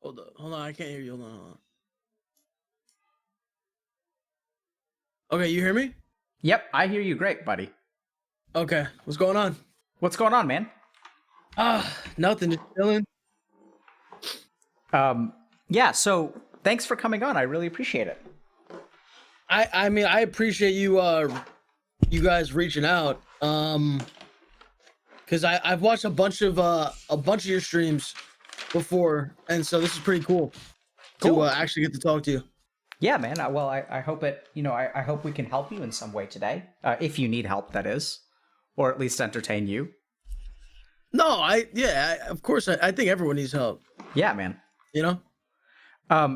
Hold on, I can't hear you. Hold on. Okay, you hear me? Yep, I hear you great, buddy. Okay, what's going on? What's going on, man? Nothing, just chilling. Yeah, so thanks for coming on. I really appreciate it. I mean, I appreciate you you guys reaching out. Because I've watched a bunch of your streams before, and so this is pretty cool. Cool. To actually get to talk to you. Yeah, man. Well, I hope I hope we can help you in some way today, if you need help, that is, or at least entertain you. No, of course. I think everyone needs help. Yeah, man. You know.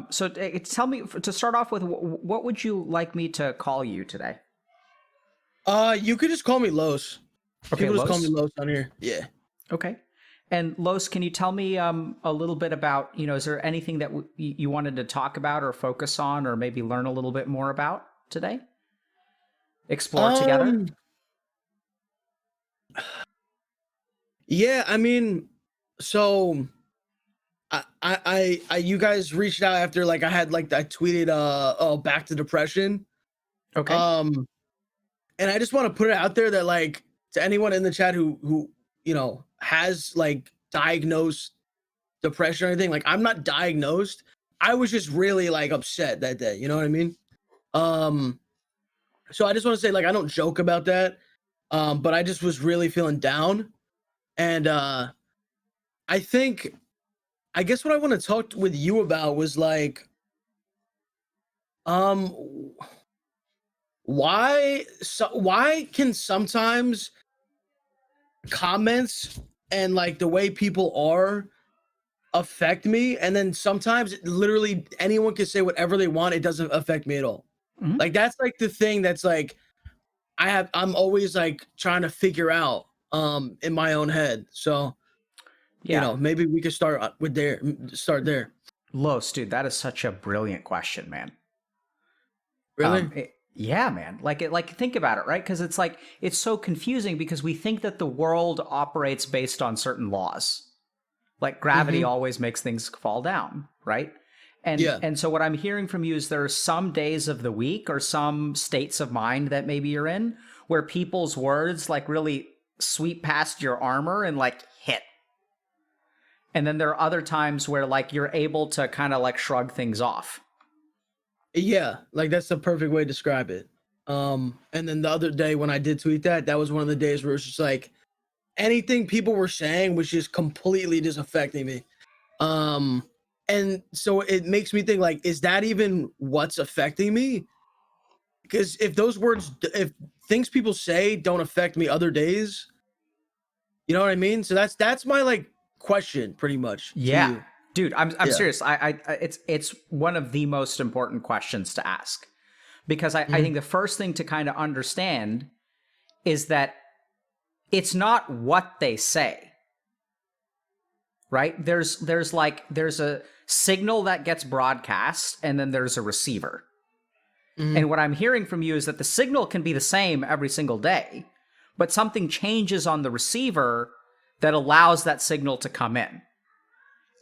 So tell me, to start off with, what would you like me to call you today? You could just call me Los. Okay, People just call Los? me Los on here. Yeah. Okay. And Los, can you tell me a little bit about, is there anything that you wanted to talk about or focus on or maybe learn a little bit more about today? Explore together? Yeah, I mean, so I you guys reached out after like I tweeted back to depression. Okay. And I just want to put it out there that like to anyone in the chat who has like diagnosed depression or anything, like I'm not diagnosed. I was just really like upset that day, you know what I mean? So I just want to say like I don't joke about that. But I just was really feeling down. And I guess what I want to talk with you about was like why can sometimes comments and like the way people are affect me, and then sometimes literally anyone can say whatever they want, it doesn't affect me at all. Mm-hmm. Like that's like the thing that's like I'm always like trying to figure out in my own head. So yeah, maybe we could start there. Los, dude, that is such a brilliant question, man. Really? Yeah, man. Like think about it, right? Because it's like it's so confusing because we think that the world operates based on certain laws. Like gravity always makes things fall down, right? And so what I'm hearing from you is there are some days of the week or some states of mind that maybe you're in where people's words like really sweep past your armor and like hit. And then there are other times where like you're able to kind of like shrug things off. Yeah, like that's the perfect way to describe it. And then the other day when I did tweet that was one of the days where it's just like anything people were saying was just completely just affecting me. And so it makes me think like, is that even what's affecting me? Because if things people say don't affect me other days, you know what I mean? So that's my like question pretty much. Yeah. To you. Dude, I'm serious. It's one of the most important questions to ask, because I think the first thing to kind of understand is that it's not what they say, right? There's a signal that gets broadcast, and then there's a receiver. And what I'm hearing from you is that the signal can be the same every single day, but something changes on the receiver that allows that signal to come in.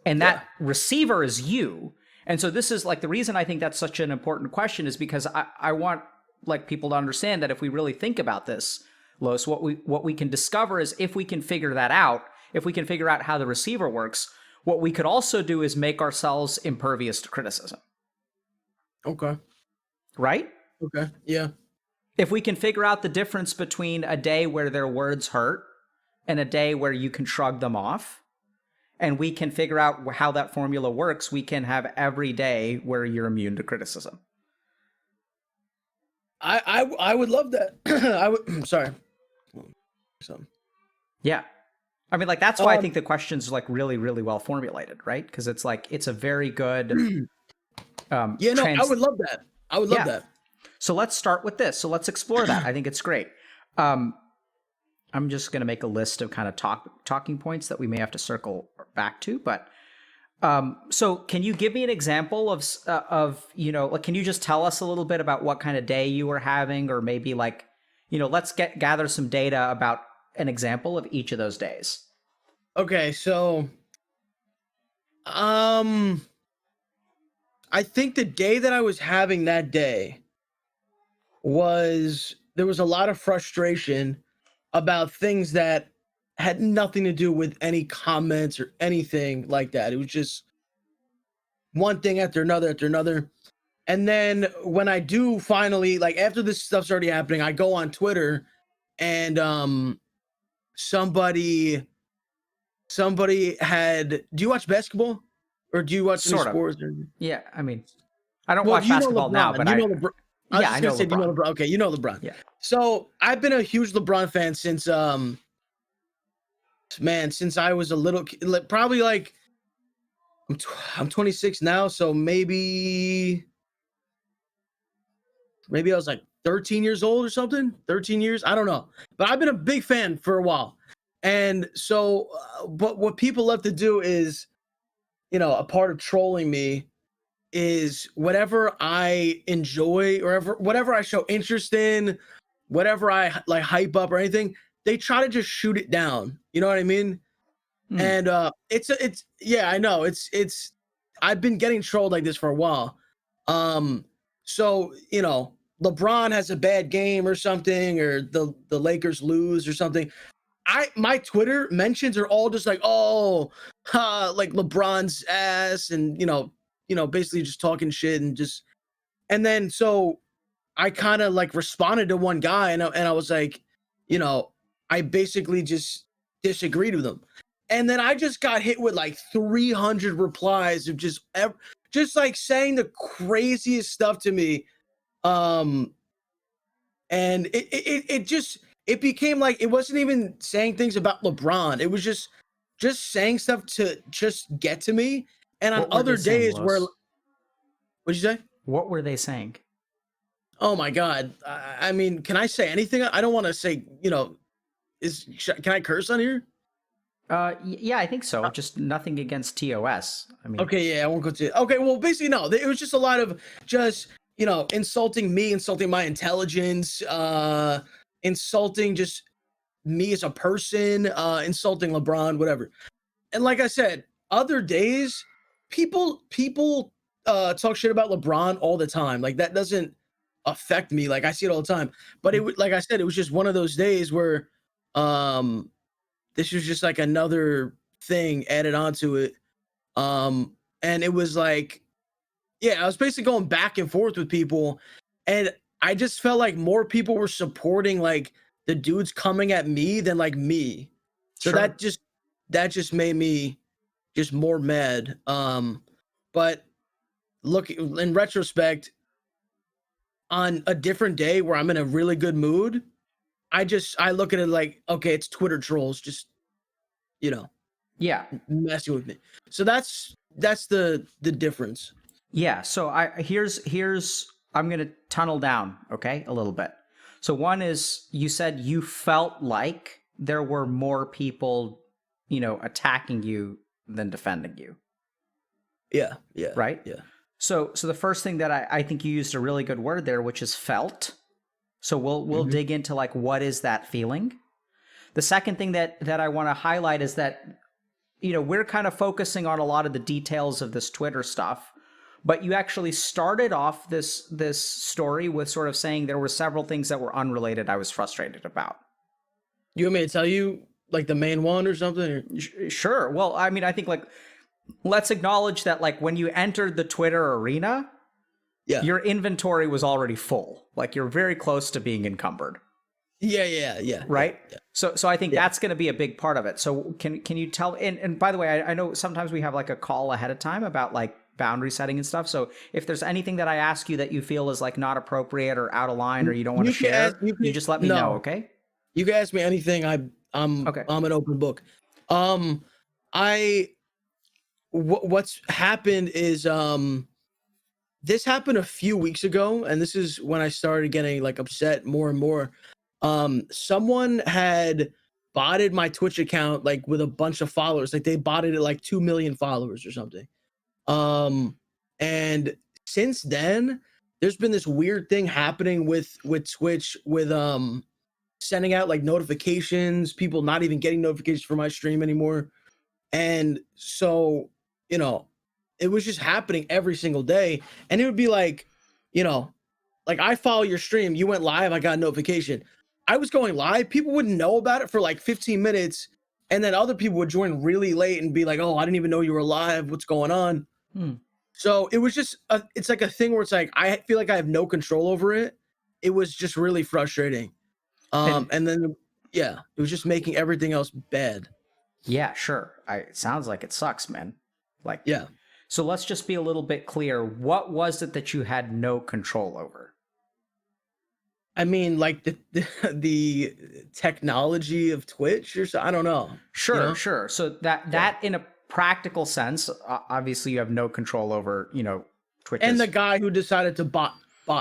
And that receiver is you. And so this is like the reason I think that's such an important question is because I want like people to understand that if we really think about this, Los, what we can discover is if we can figure that out, if we can figure out how the receiver works, what we could also do is make ourselves impervious to criticism. Okay. Right? Okay. Yeah. If we can figure out the difference between a day where their words hurt and a day where you can shrug them off, and we can figure out how that formula works, we can have every day where you're immune to criticism. I would love that. I would. Sorry. Yeah. I mean, like, that's why I think the question's like really, really well formulated, right? Because it's like, it's a very good. I would love that. I would love that. So let's start with this. So let's explore that. I think it's great. I'm just going to make a list of kind of talking points that we may have to circle back to. But so can you give me an example of like, can you just tell us a little bit about what kind of day you were having, or maybe like, let's gather some data about an example of each of those days. Okay, so I think the day that I was having that day was there was a lot of frustration about things that had nothing to do with any comments or anything like that. It was just one thing after another after another. And then when I do finally, like after this stuff's already happening, I go on Twitter and somebody had, do you watch basketball or do you watch any Sort of. sports? Yeah, I mean, I don't Well, watch you know basketball now, LeBron. but You know LeBron. I was yeah, just I gonna know say, do you know LeBron. LeBron? Okay, you know LeBron. Yeah. So I've been a huge LeBron fan since since I was a little probably like I'm 26 now, so maybe I was like 13 years old or something. 13 years, I don't know. But I've been a big fan for a while. And so but what people love to do is, you know, a part of trolling me is whatever I enjoy or whatever I show interest in, whatever I like hype up or anything, they try to just shoot it down. You know what I mean? And it's yeah, I know. It's I've been getting trolled like this for a while. So, you know, LeBron has a bad game or something, or the Lakers lose or something. My Twitter mentions are all just like, oh, like LeBron's ass, and basically just talking shit and then so I kind of like responded to one guy and I was like, I basically just disagreed with him. And then I just got hit with like 300 replies of just like saying the craziest stuff to me. And it became like, it wasn't even saying things about LeBron. It was just saying stuff to just get to me. And on other days where, what'd you say? What were they saying? Oh my God. I mean, can I say anything? I don't want to say, can I curse on here? Yeah, I think so. Just nothing against TOS. I mean, okay, yeah, I won't go to. Okay, well, basically, no. It was just a lot of just insulting me, insulting my intelligence, insulting just me as a person, insulting LeBron, whatever. And like I said, other days, people talk shit about LeBron all the time. Like that doesn't affect me. Like I see it all the time. But it, like I said, it was just one of those days where, this was just like another thing added onto it. And it was like, yeah, I was basically going back and forth with people, and I just felt like more people were supporting like the dudes coming at me than like me. So sure. that just made me just more mad. But look, in retrospect, on a different day where I'm in a really good mood, I look at it like, okay, it's Twitter trolls just, yeah, messing with me. So that's the difference. Yeah. So here's I'm gonna tunnel down, okay, a little bit. So one is, you said you felt like there were more people, attacking you than defending you. Yeah. Right? Yeah. So the first thing that I think you used a really good word there, which is felt. So we'll dig into like, what is that feeling? The second thing that I want to highlight is that, we're kind of focusing on a lot of the details of this Twitter stuff, but you actually started off this story with sort of saying there were several things that were unrelated I was frustrated about. You want me to tell you like the main one or something? Or? Sure. Well, I mean, I think like, let's acknowledge that like when you entered the Twitter arena, yeah, your inventory was already full. Like you're very close to being encumbered. Yeah. Right? Yeah. So I think that's going to be a big part of it. So can you tell, and by the way, I know sometimes we have like a call ahead of time about like boundary setting and stuff. So if there's anything that I ask you that you feel is like not appropriate or out of line or you don't want to share, you just let me know, okay? You can ask me anything. I'm an open book. What's happened is this happened a few weeks ago, and this is when I started getting like upset more and more. Someone had botted my Twitch account like with a bunch of followers. Like they botted it like 2 million followers or something. And since then, there's been this weird thing happening with Twitch with sending out like notifications, people not even getting notifications for my stream anymore. And so, it was just happening every single day. And it would be like, you know, like I follow your stream, you went live, I got a notification. I was going live, people wouldn't know about it for like 15 minutes. And then other people would join really late and be like, oh, I didn't even know you were live. What's going on? So it was just, it's like a thing where it's like, I feel like I have no control over it. It was just really frustrating. And then, yeah, it was just making everything else bad. Yeah, sure. It sounds like it sucks, man. Like, yeah. So let's just be a little bit clear. What was it that you had no control over? I mean, like the technology of Twitch or so. I don't know. Sure, you know? Sure. So that in a practical sense, obviously you have no control over, Twitch. And the guy who decided to bot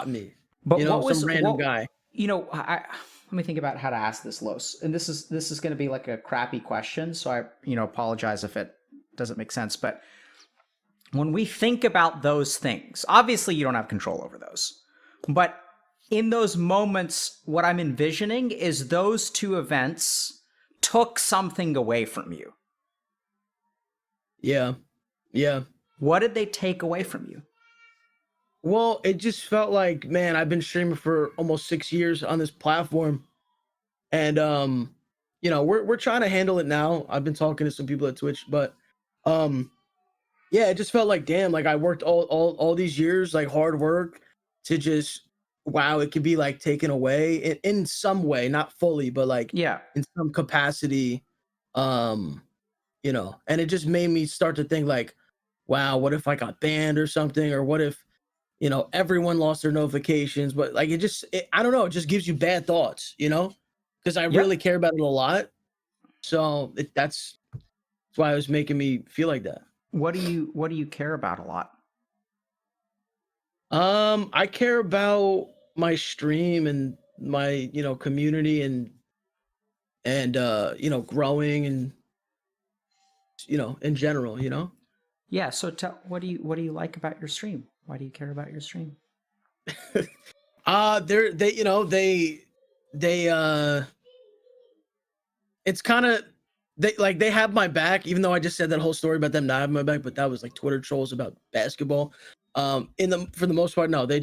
me. But what was some random guy? Let me think about how to ask this, Los. And this is going to be like a crappy question, so I apologize if it doesn't make sense. But when we think about those things, obviously you don't have control over those. But in those moments, what I'm envisioning is those two events took something away from you. Yeah. Yeah. What did they take away from you? Well, it just felt like, man, I've been streaming for almost 6 years on this platform. And we're trying to handle it now. I've been talking to some people at Twitch, but yeah, it just felt like, damn, like I worked all these years, like hard work to just, wow, it could be like taken away in some way, not fully, but like in some capacity. And it just made me start to think like, wow, what if I got banned or something? Or what if, everyone lost their notifications? But like, I don't know, it just gives you bad thoughts, because I really care about it a lot. So that's why it was making me feel like that. What do you care about a lot? I care about my stream and my, community and growing and, in general, Yeah. So what do you like about your stream? Why do you care about your stream? It's kind of, they have my back, even though I just said that whole story about them not having my back, but that was like Twitter trolls about basketball. For the most part, no, they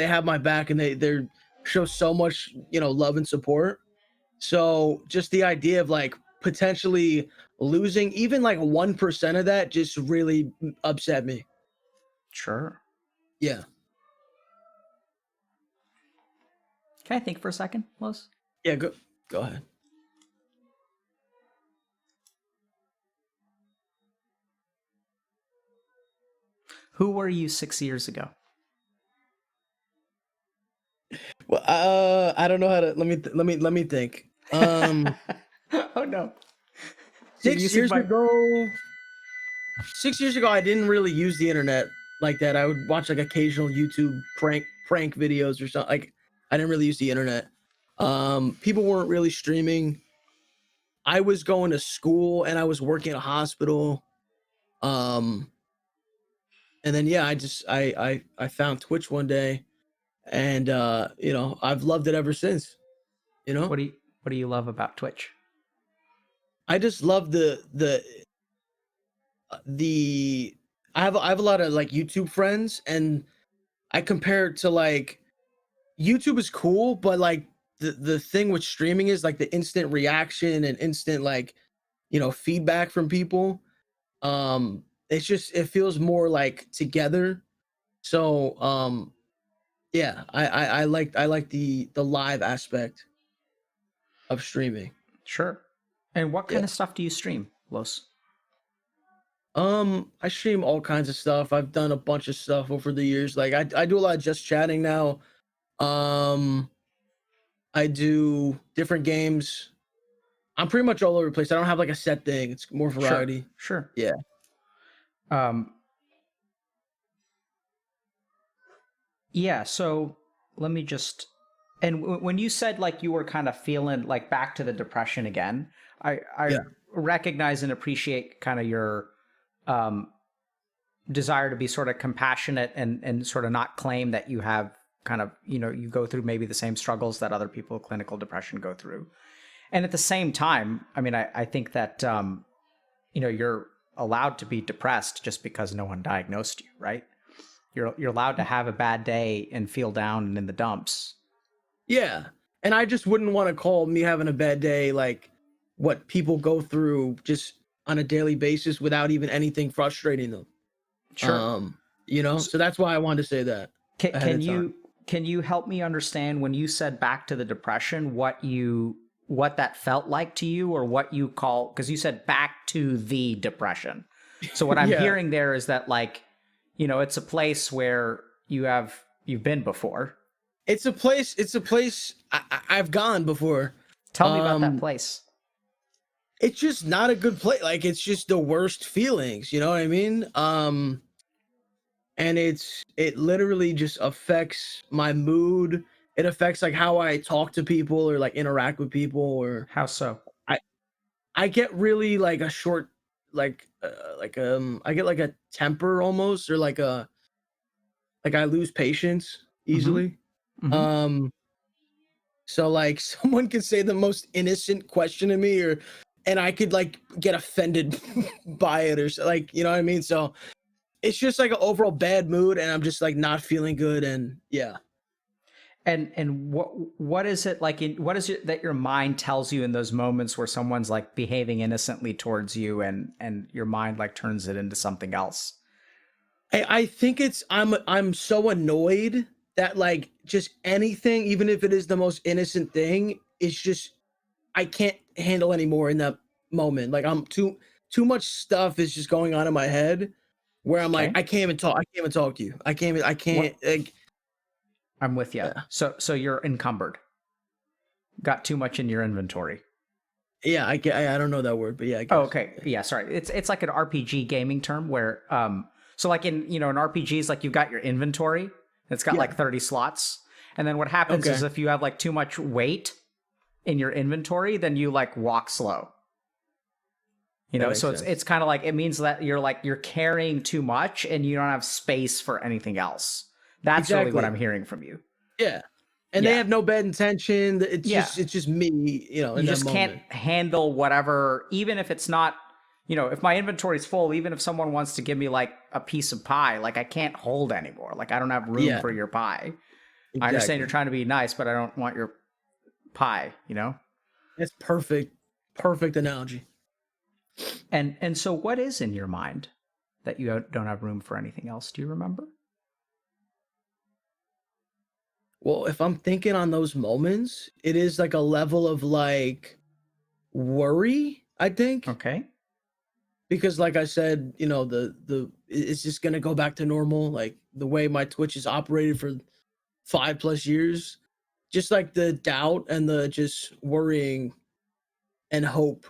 have my back, and they show so much, love and support. So just the idea of like potentially losing even like 1% of that just really upset me. Sure. Yeah. Can I think for a second, Los? Yeah, go ahead. Who were you 6 years ago? Well, I don't know how to. Let me think. Oh no. 6 years ago. 6 years ago, I didn't really use the internet like that. I would watch like occasional YouTube prank videos or something. Like, I didn't really use the internet. People weren't really streaming. I was going to school and I was working at a hospital. And then I found Twitch one day, and I've loved it ever since. What do you love about Twitch? I just love the I have a lot of like YouTube friends, and I compare it to like YouTube is cool, but like the thing with streaming is like the instant reaction and instant like feedback from people. It feels more like together. So yeah, I like the live aspect of streaming. Sure. And what kind of stuff do you stream, Los? I stream all kinds of stuff. I've done a bunch of stuff over the years. Like I do a lot of just chatting now. I do different games. I'm pretty much all over the place. I don't have like a set thing. It's more variety. Sure. Yeah. Yeah, so let me just, and when you said like you were kind of feeling like back to the depression again, I recognize and appreciate kind of your desire to be sort of compassionate and sort of not claim that you have kind of, you go through maybe the same struggles that other people with clinical depression go through. And at the same time, I mean, I think that, you're allowed to be depressed just because no one diagnosed you, right? You're allowed to have a bad day and feel down and in the dumps. Yeah. And I just wouldn't want to call me having a bad day like what people go through just on a daily basis without even anything frustrating them. Sure. You know, so that's why I wanted to say that ahead of time. Can you help me understand when you said back to the depression, what that felt like to you, or what you call, because you said back to the depression. So what I'm Yeah. hearing there is that, like, you know, it's a place where you've been before. It's a place I've gone before. Tell me about that place. It's just not a good place. Like, it's just the worst feelings, you know what I mean? And it literally just affects my mood. It affects like how I talk to people or like interact with people. Or How so? I get really like a short I get like a temper almost, or like I lose patience easily. Mm-hmm. So like someone could say the most innocent question to me, and I could like get offended by it, or like, you know what I mean? So it's just like an overall bad mood, and I'm just like not feeling good. And yeah. And what is it like what is it that your mind tells you in those moments where someone's like behaving innocently towards you, and your mind like turns it into something else? I think it's I'm so annoyed that like just anything, even if it is the most innocent thing, it's just I can't handle anymore in that moment. Like I'm too much stuff is just going on in my head where I'm like, Okay. I can't even talk to you. I can't like, I'm with you. yeah. So you're encumbered. Got too much in your inventory. Yeah, I don't know that word, but yeah, I guess. Oh, okay. Yeah, sorry. It's like an RPG gaming term where so like in, you know, in RPGs, like you've got your inventory. It's got like 30 slots. And then what happens is if you have like too much weight in your inventory, then you like walk slow. You know, so it's kind of like, it means that you're carrying too much and you don't have space for anything else. That's really what I'm hearing from you. Yeah. And they have no bad intention. It's just me, you know, you just can't handle whatever, even if it's not, you know, if my inventory's full, even if someone wants to give me like a piece of pie, like I can't hold anymore. Like I don't have room for your pie. I understand you're trying to be nice, but I don't want your pie, you know? That's perfect. Perfect analogy. And so what is in your mind that you don't have room for anything else? Do you remember? Well, if I'm thinking on those moments, it is like a level of like worry, I think. Okay. Because like I said, you know, it's just gonna go back to normal, like the way my Twitch is operated for 5+ years. Just like the doubt and the just worrying and hope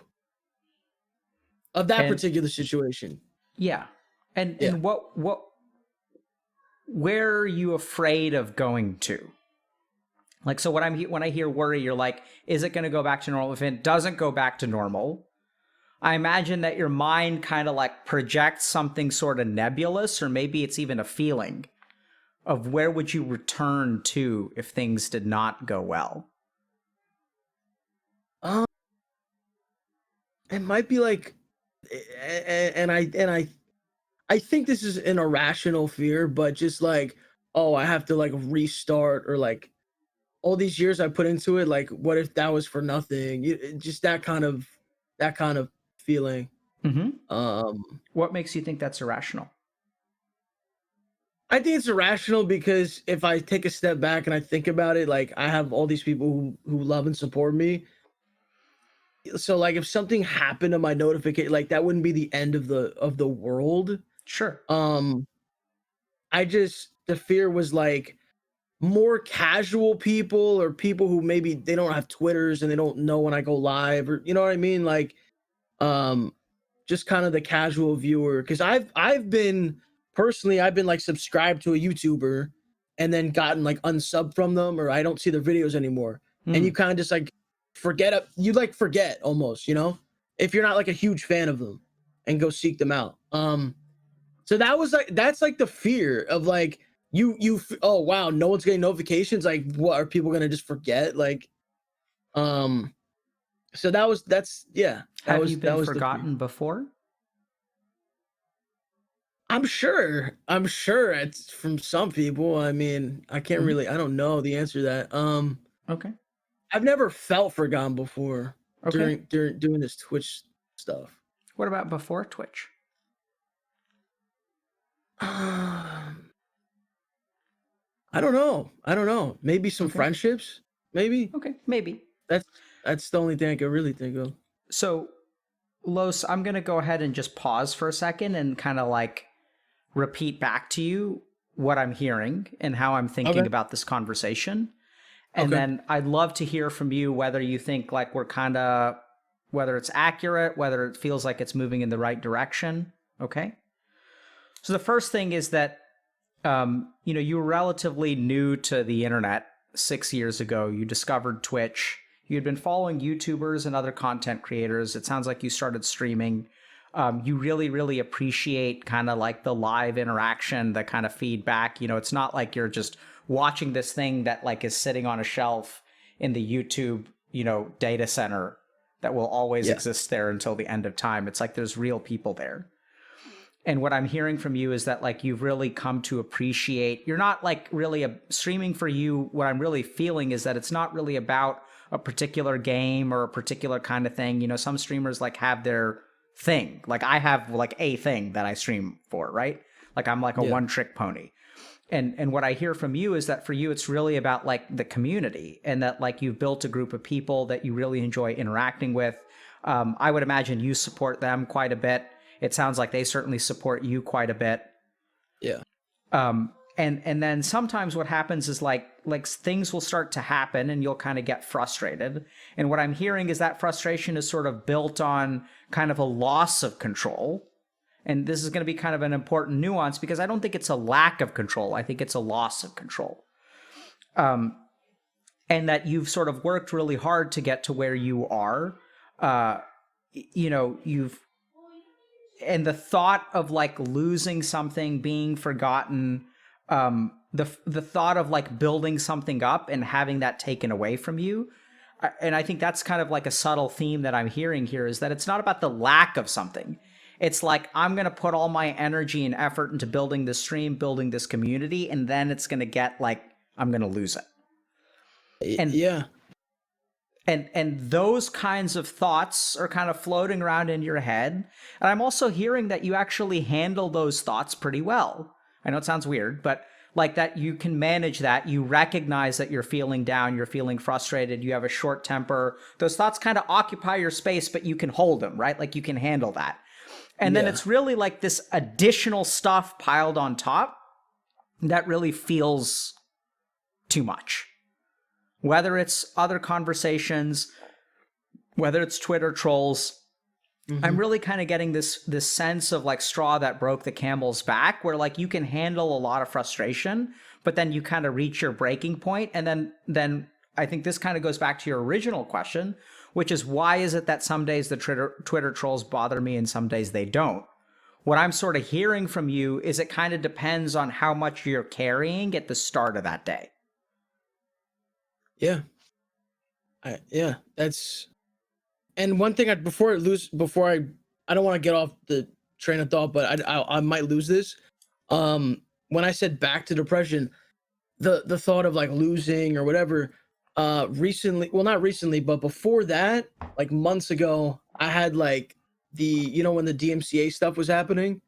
of that particular situation. Yeah. And what where are you afraid of going to? Like, so when I hear worry, you're like, is it going to go back to normal? If it doesn't go back to normal, I imagine that your mind kind of like projects something sort of nebulous, or maybe it's even a feeling of where would you return to if things did not go well? It might be like, and I think this is an irrational fear, but just like, oh, I have to like restart, or like all these years I put into it, like what if that was for nothing? Just that kind of feeling. Mm-hmm. What makes you think that's irrational? I think it's irrational because if I take a step back and I think about it, like I have all these people who love and support me. So like if something happened to my notification, like that wouldn't be the end of the world. Sure. The fear was like more casual people, or people who maybe they don't have Twitters and they don't know when I go live, or you know what I mean? Like, just kind of the casual viewer. Cause I've been like subscribed to a YouTuber and then gotten like unsub from them, or I don't see their videos anymore. And you kind of just like forget almost, you know, if you're not like a huge fan of them, and go seek them out. So that's like the fear of like, oh wow, no one's getting notifications, like what, are people gonna just forget? Like, so have you been forgotten before? I'm sure. I'm sure it's from some people. I mean, I can't Mhm. really. I don't know the answer to that. Okay. I've never felt forgotten before Okay. during doing this Twitch stuff. What about before Twitch? I don't know. I don't know. Maybe some Okay. friendships. Maybe Okay. Maybe. that's that's the only thing I can really think of. So, Los, I'm going to go ahead and just pause for a second and kind of like repeat back to you what I'm hearing and how I'm thinking Okay. about this conversation. And Okay. then I'd love to hear from you whether you think like we're kind of, whether it's accurate, whether it feels like it's moving in the right direction. Okay. So the first thing is that, you were relatively new to the internet 6 years ago. You discovered Twitch. You had been following YouTubers and other content creators. It sounds like you started streaming. You really, really appreciate kind of like the live interaction, the kind of feedback. It's not like you're just watching this thing that like is sitting on a shelf in the YouTube, data center that will always Yeah. exist there until the end of time. It's like there's real people there. And what I'm hearing from you is that like you've really come to appreciate, you're not like really streaming for you. What I'm really feeling is that it's not really about a particular game or a particular kind of thing. Some streamers like have their thing. Like I have like a thing that I stream for, right? Like I'm like a Yeah. one trick pony. And what I hear from you is that for you, it's really about like the community and that like you've built a group of people that you really enjoy interacting with. I would imagine you support them quite a bit. It sounds like they certainly support you quite a bit. Yeah. And then sometimes what happens is like things will start to happen and you'll kind of get frustrated. And what I'm hearing is that frustration is sort of built on kind of a loss of control. And this is going to be kind of an important nuance because I don't think it's a lack of control. I think it's a loss of control. And that you've sort of worked really hard to get to where you are. And the thought of like losing something, being forgotten, the thought of like building something up and having that taken away from you. And I think that's kind of like a subtle theme that I'm hearing here is that it's not about the lack of something. It's like, I'm going to put all my energy and effort into building this stream, building this community, and then it's going to get like, I'm going to lose it. And Yeah. And those kinds of thoughts are kind of floating around in your head. And I'm also hearing that you actually handle those thoughts pretty well. I know it sounds weird, but like that you can manage that. You recognize that you're feeling down, you're feeling frustrated, you have a short temper. Those thoughts kind of occupy your space, but you can hold them, right? Like you can handle that. And then it's really like this additional stuff piled on top that really feels too much. Whether it's other conversations, whether it's Twitter trolls, I'm really kind of getting this sense of like straw that broke the camel's back, where like you can handle a lot of frustration, but then you kind of reach your breaking point, and then I think this kind of goes back to your original question, which is why is it that some days the Twitter trolls bother me and some days they don't? What I'm sort of hearing from you is it kind of depends on how much you're carrying at the start of that day. Yeah. That's and one thing before I don't want to get off the train of thought, but I might lose this. When I said back to depression, the thought of like losing or whatever, recently, well, not recently, but before that, like months ago, I had like when the DMCA stuff was happening,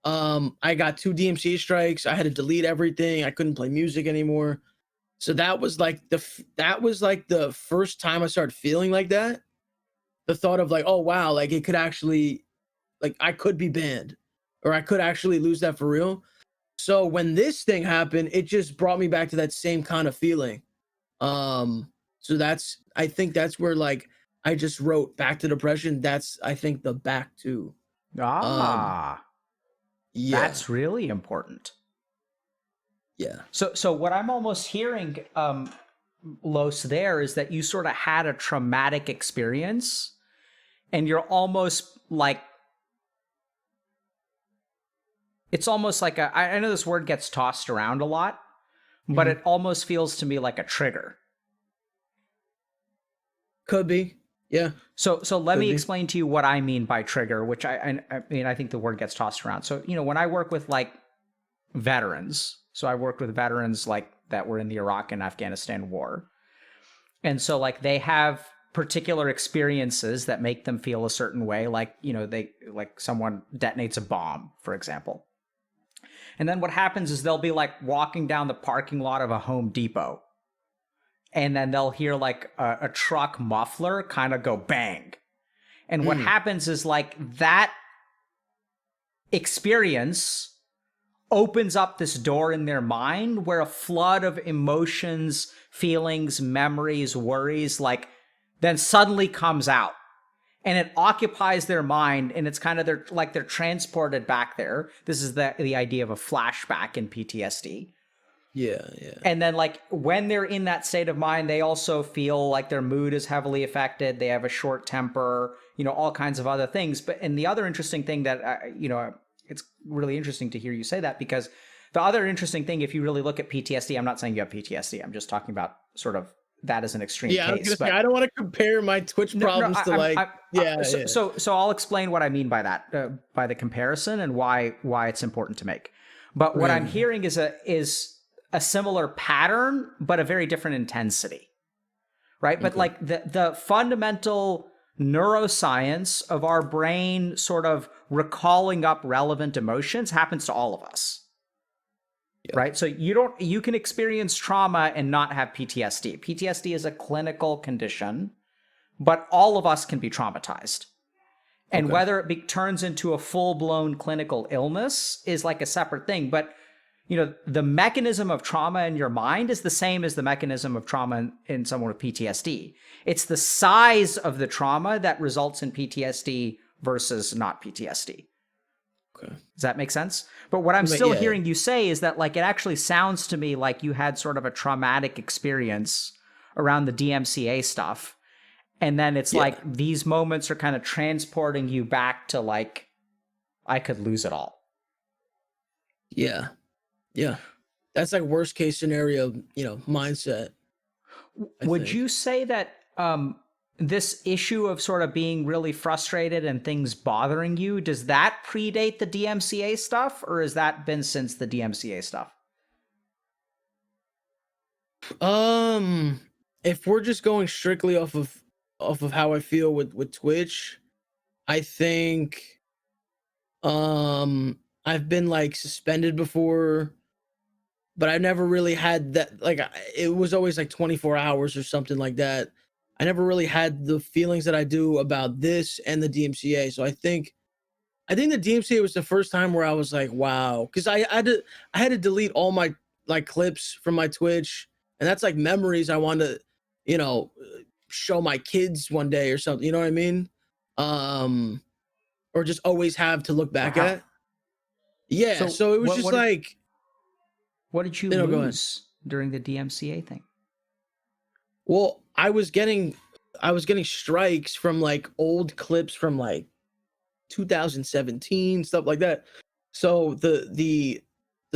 I got 2 DMCA strikes. I had to delete everything. I couldn't play music anymore. So that was like the first time I started feeling like that. The thought of like, oh wow, like it could actually, like I could be banned, or I could actually lose that for real. So when this thing happened, it just brought me back to that same kind of feeling. So I think that's where like I just wrote back to depression. That's I think the back to. Yeah, That's really important. yeah, So what I'm almost hearing, Los, there is that you sort of had a traumatic experience, and you're almost like, it's almost like I know this word gets tossed around a lot, but it almost feels to me like a trigger. could be. Yeah. So let Could me be. explain to you what I mean by trigger, which I mean, I think the word gets tossed around. So, when I work with like veterans, so I worked with veterans like that were in the Iraq and Afghanistan war. And so like they have particular experiences that make them feel a certain way, like, they like someone detonates a bomb, for example. And then what happens is they'll be like walking down the parking lot of a Home Depot, and then they'll hear like a truck muffler kind of go bang. And what happens is like that experience opens up this door in their mind where a flood of emotions, feelings, memories, worries, like then suddenly comes out. And it occupies their mind, and it's kind of they're transported back there. This is the idea of a flashback in PTSD. Yeah, yeah. And then like when they're in that state of mind, they also feel like their mood is heavily affected. They have a short temper, all kinds of other things. And the other interesting thing that, it's really interesting to hear you say that, because the other interesting thing, if you really look at PTSD, I'm not saying you have PTSD. I'm just talking about sort of that as an extreme Yeah, I was case. gonna say, I don't want to compare my Twitch problems to like, So I'll explain what I mean by that, by the comparison, and why it's important to make. But what I'm hearing is a similar pattern, but a very different intensity, right? But like the fundamental neuroscience of our brain sort of recalling up relevant emotions happens to all of us. Yeah. Right? So you can experience trauma and not have PTSD. PTSD is a clinical condition, but all of us can be traumatized. And whether it turns into a full-blown clinical illness is like a separate thing. But, the mechanism of trauma in your mind is the same as the mechanism of trauma in someone with PTSD. It's the size of the trauma that results in PTSD versus not PTSD. Okay. Does that make sense? But what I'm still hearing you say is that like it actually sounds to me like you had sort of a traumatic experience around the DMCA stuff. And then it's like these moments are kind of transporting you back to like, I could lose it all. Yeah. Yeah. That's like worst case scenario, mindset. Would you say that this issue of sort of being really frustrated and things bothering you, does that predate the DMCA stuff, or has that been since the DMCA stuff? If we're just going strictly off of how I feel with Twitch, I think I've been like suspended before, but I never really had that, like it was always like 24 hours or something like that. I never really had the feelings that I do about this and the DMCA. So I think the DMCA was the first time where I was like, wow, because I had to delete all my like clips from my Twitch, and that's like memories I want to, show my kids one day or something. You know what I mean? Or just always have to look back at. Yeah. So it was just like, what did you lose during the DMCA thing? Well, I was getting strikes from like old clips from like 2017, stuff like that. So the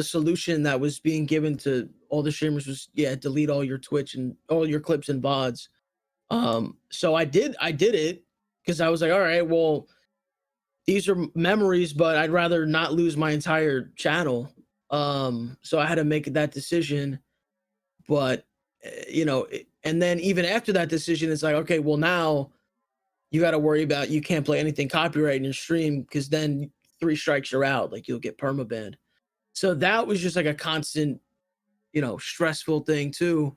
solution that was being given to all the streamers was delete all your Twitch and all your clips and VODs. So I did it because I was like, all right, well, these are memories, but I'd rather not lose my entire channel. So I had to make that decision. But and then even after that decision, it's like, okay, well, now you got to worry about, you can't play anything copyright in your stream, because then 3 strikes you're out, like you'll get permabanned. So that was just like a constant, stressful thing too.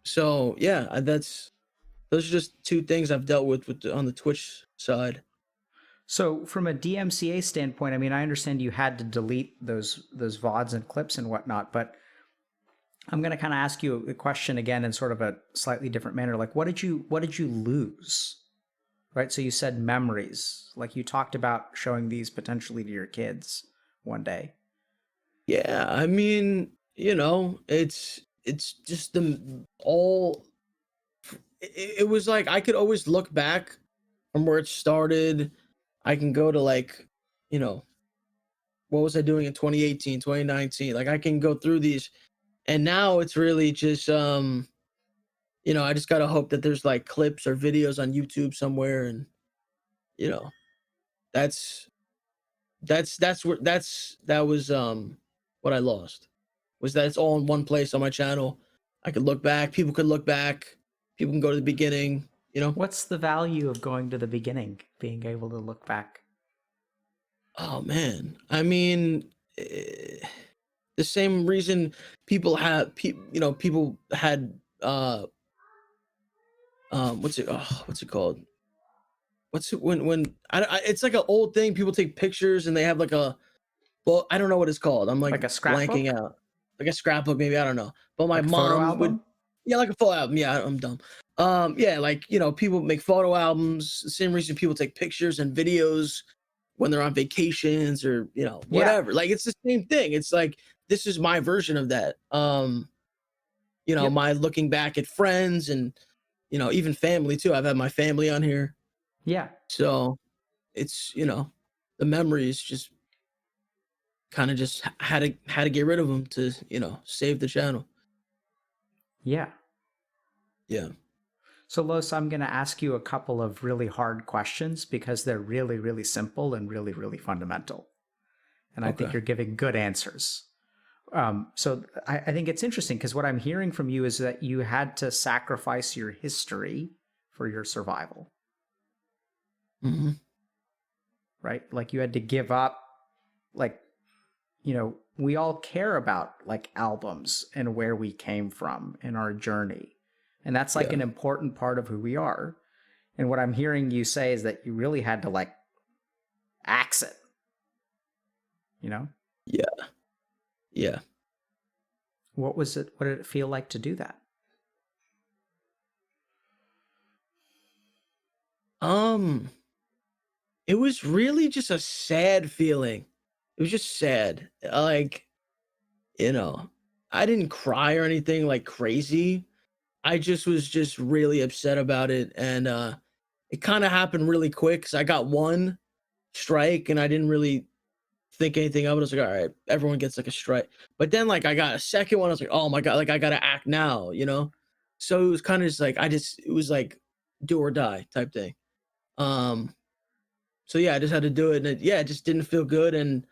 So yeah, those are just 2 things I've dealt with on the Twitch side. So from a DMCA standpoint, I mean, I understand you had to delete those VODs and clips and whatnot, but I'm going to kind of ask you a question again in sort of a slightly different manner. Like, what did you lose? Right? So you said memories, like you talked about showing these potentially to your kids one day. Yeah, I mean, it's just it was like I could always look back from where it started. I can go to like, what was I doing in 2018, 2019? Like I can go through these, and now it's really just I just gotta hope that there's like clips or videos on YouTube somewhere, and you know, that's that was what I lost, was that it's all in one place on my channel. I could look back, people could look back, people can go to the beginning, What's the value of going to the beginning, being able to look back? Oh man, I mean, the same reason people have people had what's it called, what's it when it's like an old thing, people take pictures and they have like a, well, I don't know what it's called, I'm like Like a blanking scrapbook? out, like a scrapbook maybe, I don't know, but my Like a photo mom would, album? yeah, like a photo album, yeah, I'm dumb, yeah, like people make photo albums, the same reason people take pictures and videos when they're on vacations, or Yeah. whatever, like it's the same thing, it's like this is my version of that, Yep. my looking back at friends, and even family too, I've had my family on here, Yeah. so it's the memories just kind of just had to get rid of them to save the channel. Yeah. Yeah. So, Los, I'm going to ask you a couple of really hard questions because they're really, really simple and really, really fundamental. And I think Okay. you're giving good answers. So I think it's interesting because what I'm hearing from you is that you had to sacrifice your history for your survival, Hmm. right? Like you had to give up, like, we all care about like albums and where we came from in our journey. And that's like Yeah. an important part of who we are. And what I'm hearing you say is that you really had to like axe it, you know? Yeah. Yeah. What was it? What did it feel like to do that? Um, it was really just a sad feeling. It was just sad. Like, you know, I didn't cry or anything like crazy. I just was just really upset about it. And it kind of happened really quick because I got one strike and I didn't really think anything of it. I was like, all right, everyone gets like a strike. But then like I got a second one. I was like, oh my God, like I gotta act now. So it was kind of just like it was like do or die type thing. Um, so yeah, I just had to do it, and it just didn't feel good, and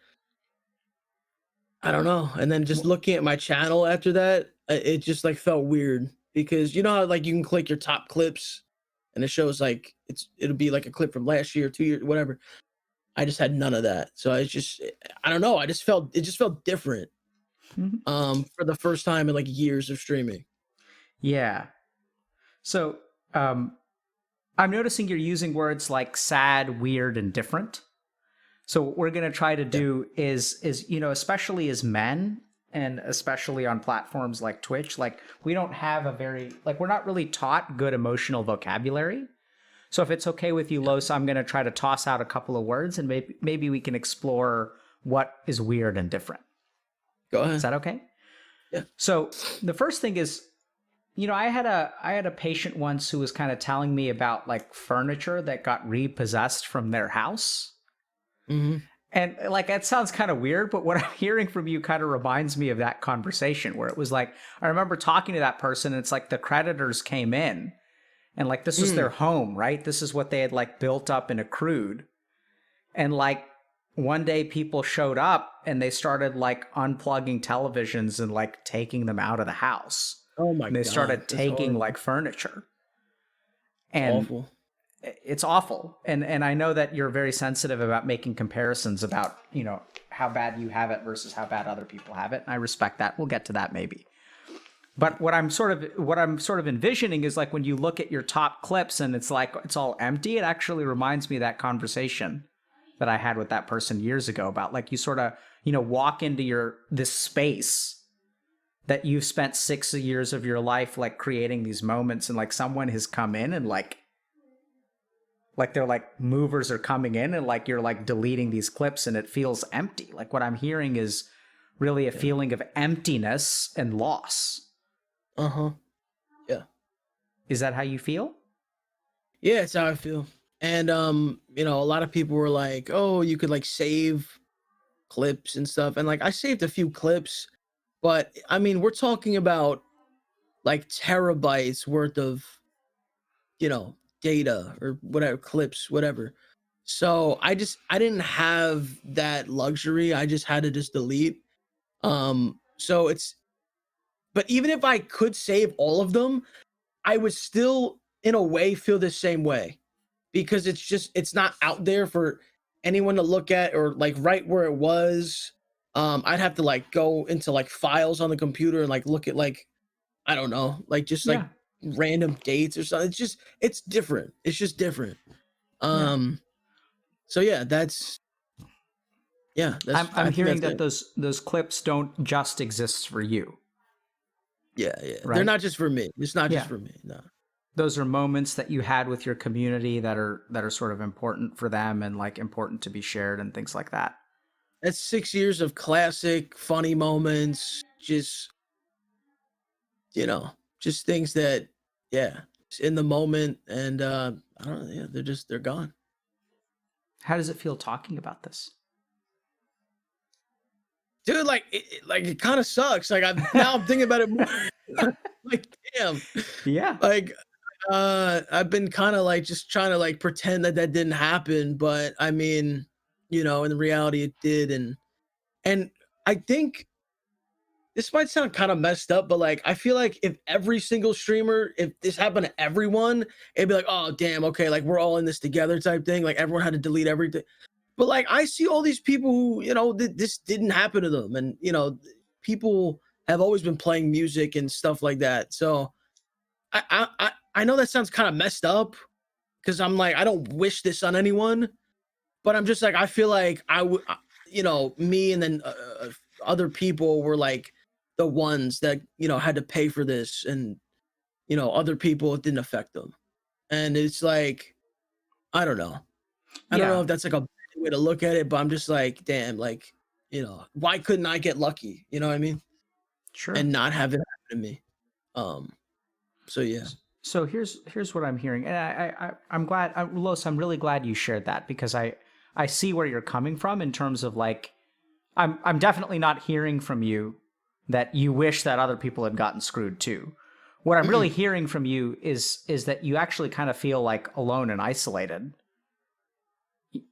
I don't know. And then just looking at my channel after that, it just like felt weird because you know how like you can click your top clips, and it shows like it'll be like a clip from last year, 2 years, whatever. I just had none of that, so I don't know. It just felt different. Mhm. For the first time in like years of streaming. Yeah. So I'm noticing you're using words like sad, weird, and different. So what we're going to try to Yeah. do is especially as men and especially on platforms like Twitch, like we don't have a very like we're not really taught good emotional vocabulary. So if it's okay with you, Los, I'm going to try to toss out a couple of words and maybe we can explore what is weird and different. Go Is ahead. that okay? Yeah. So the first thing is, I had a patient once who was kind of telling me about like furniture that got repossessed from their house. Hmm. And like that sounds kind of weird, but what I'm hearing from you kind of reminds me of that conversation where it was like I remember talking to that person and it's like the creditors came in and like this was their Mm. home, right? This is what they had like built up and accrued. And like one day people showed up and they started like unplugging televisions and like taking them out of the house. Oh my And they God, started that's taking horrible. like furniture. It's And awful. it's awful. And I know that you're very sensitive about making comparisons about, how bad you have it versus how bad other people have it. And I respect that. We'll get to that maybe. But what I'm sort of envisioning is like when you look at your top clips and it's like it's all empty, it actually reminds me of that conversation that I had with that person years ago about like you sort of, walk into this space that you've spent 6 years of your life like creating these moments and like someone has come in and like they're like movers are coming in and like you're like deleting these clips and it feels empty. Like what I'm hearing is really a Yeah. feeling of emptiness and loss. Uh-huh. Yeah. Is that how you feel? Yeah, it's how I feel. And a lot of people were like, "Oh, you could like save clips and stuff." And like I saved a few clips, but I mean, we're talking about like terabytes worth of, data or whatever, clips, whatever. So I didn't have that luxury. I just had to just delete. So but even if I could save all of them, I would still in a way feel the same way, because it's not out there for anyone to look at, or like right where it was. I'd have to like go into like files on the computer and like look at like, I don't know, like just like Yeah. random dates or something. It's different. It's just different. Yeah. So yeah, that's I'm I think hearing that's that it. those clips don't just exist for you, Yeah, yeah. They're right? not just for me. It's not just Yeah. for me. No. Those are moments that you had with your community that are sort of important for them and like important to be shared and things like that. That's 6 years of classic funny moments. You know, just things that, yeah, it's in the moment, and I don't know, yeah, they're gone. How does it feel talking about this? Dude, like it kind of sucks. Like I'm thinking about it more. Like, damn. Yeah. Like I've been kind of like just trying to like pretend that that didn't happen, but I mean, in reality it did. And I think this might sound kind of messed up, but like I feel like if every single streamer, if this happened to everyone, it'd be like, oh damn, okay, like we're all in this together type thing. Like everyone had to delete everything. But like I see all these people who, this didn't happen to them, and people have always been playing music and stuff like that. So I know that sounds kind of messed up, because I'm like, I don't wish this on anyone, but I'm just like, I feel like I would, me and then other people were like the ones that had to pay for this, and other people, it didn't affect them, and it's like, I don't know, Yeah. if that's like a bad way to look at it, but I'm just like, damn, like, why couldn't I get lucky? You know what I mean? Sure. And not have it happen to me. Um, so yeah. So here's what I'm hearing, and I'm glad, Los, I'm really glad you shared that, because I see where you're coming from in terms of like, I'm definitely not hearing from you that you wish that other people had gotten screwed too. What I'm really hearing from you is that you actually kind of feel like alone and isolated,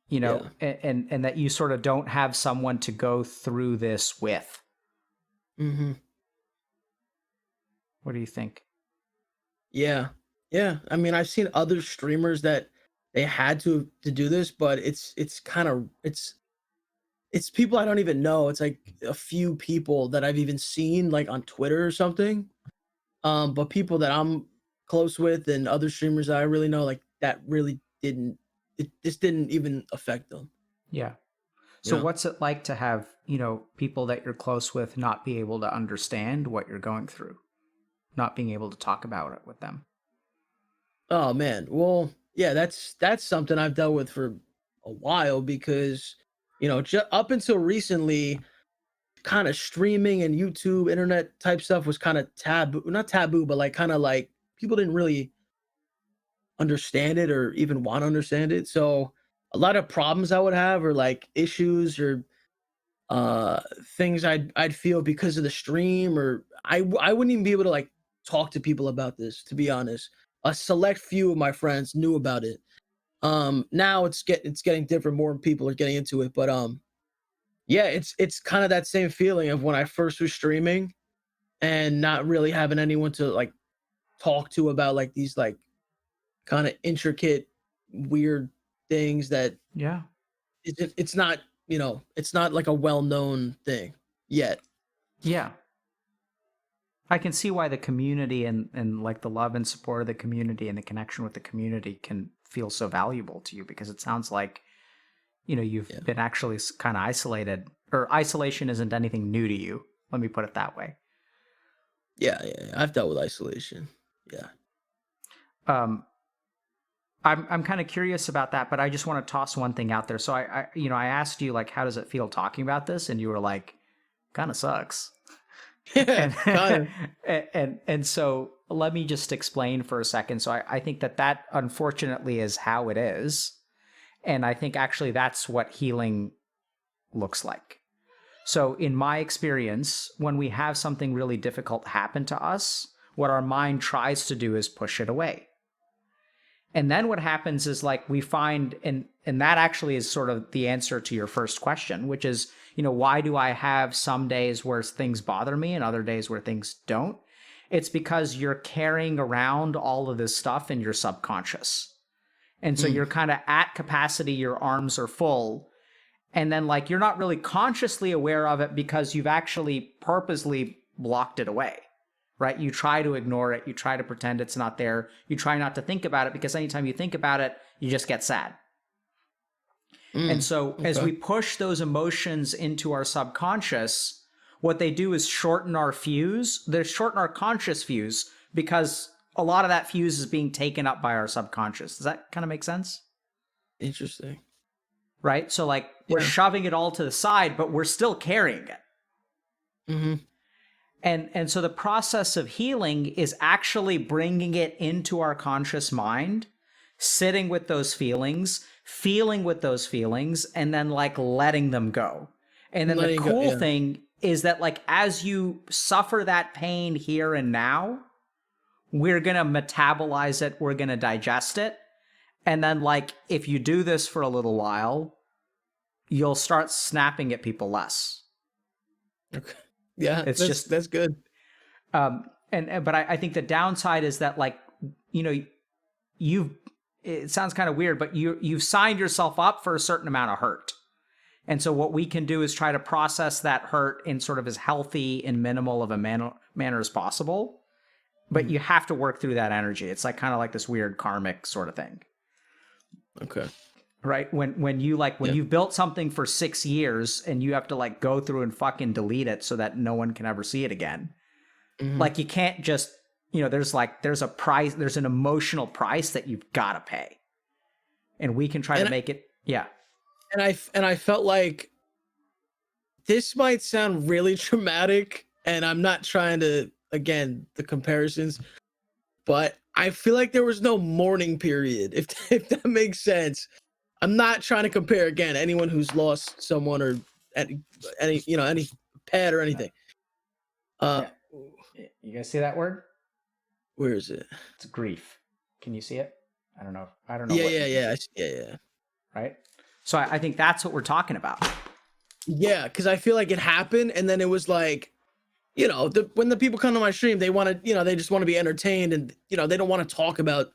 Yeah. and that you sort of don't have someone to go through this with. Mm-hmm. What do you think? Yeah. Yeah. I mean, I've seen other streamers that they had to do this, but it's kind of it's people I don't even know. It's like a few people that I've even seen like on Twitter or something. But people that I'm close with and other streamers that I really know, like that really didn't this didn't even affect them. Yeah. You So know? what's it like to have, people that you're close with not be able to understand what you're going through, not being able to talk about it with them? Oh man. Well, yeah, that's something I've dealt with for a while, because up until recently, kind of streaming and YouTube, internet type stuff was kind of taboo, not taboo, but like kind of like people didn't really understand it or even want to understand it. So a lot of problems I would have, or like issues, or things I'd feel because of the stream, or I wouldn't even be able to like talk to people about this, to be honest. A select few of my friends knew about it. Now it's getting different, more people are getting into it, but yeah, it's kind of that same feeling of when I first was streaming and not really having anyone to like talk to about like these like kind of intricate weird things that Yeah. it's not, it's not like a well-known thing yet. Yeah. I can see why the community and like the love and support of the community and the connection with the community can feel so valuable to you, because it sounds like, you've Yeah. been actually kind of isolated, or isolation isn't anything new to you. Let me put it that way. Yeah, I've dealt with isolation. Yeah. Um, I'm kind of curious about that, but I just want to toss one thing out there. So I asked you like, how does it feel talking about this? And you were like, kind of sucks. Yeah, And, kind of. and so let me just explain for a second. So I think that unfortunately is how it is. And I think actually that's what healing looks like. So in my experience, when we have something really difficult happen to us, what our mind tries to do is push it away. And then what happens is like we find, and that actually is sort of the answer to your first question, which is, why do I have some days where things bother me and other days where things don't? It's because you're carrying around all of this stuff in your subconscious. And so you're kind of at capacity, your arms are full. And then like you're not really consciously aware of it because you've actually purposely blocked it away. Right? You try to ignore it. You try to pretend it's not there. You try not to think about it because anytime you think about it, you just get sad. And so as we push those emotions into our subconscious, what they do is shorten our fuse. They shorten our conscious fuse because a lot of that fuse is being taken up by our subconscious. Does that kind of make sense? Interesting. Right? So like we're shoving it all to the side, but we're still carrying it. Mm-hmm. And so the process of healing is actually bringing it into our conscious mind, sitting with those feelings, feeling with those feelings, and then like letting them go. And then the cool thing is that like as you suffer that pain here and now, we're going to metabolize it, we're going to digest it. And then like if you do this for a little while, you'll start snapping at people less. Okay. Yeah, that's good. But I think the downside is that like, it sounds kind of weird, but you've signed yourself up for a certain amount of hurt. And so what we can do is try to process that hurt in sort of as healthy and minimal of a manner as possible. But you have to work through that energy. It's like kind of like this weird karmic sort of thing. Okay. Right? When you've built something for 6 years and you have to like go through and fucking delete it so that no one can ever see it again. Like you can't just, there's a price, there's an emotional price that you've got to pay. And we can try to make it. Yeah. And I felt like this might sound really traumatic, and I'm not trying to, again, the comparisons, but I feel like there was no mourning period, if that makes sense. I'm not trying to compare, again, anyone who's lost someone or any pet or anything. You guys see that word? Where is it? It's grief. Can you see it? I don't know. Yeah. Right? So I think that's what we're talking about. Yeah, because I feel like it happened, and then it was like, when the people come to my stream, they want to, they just want to be entertained, and they don't want to talk about,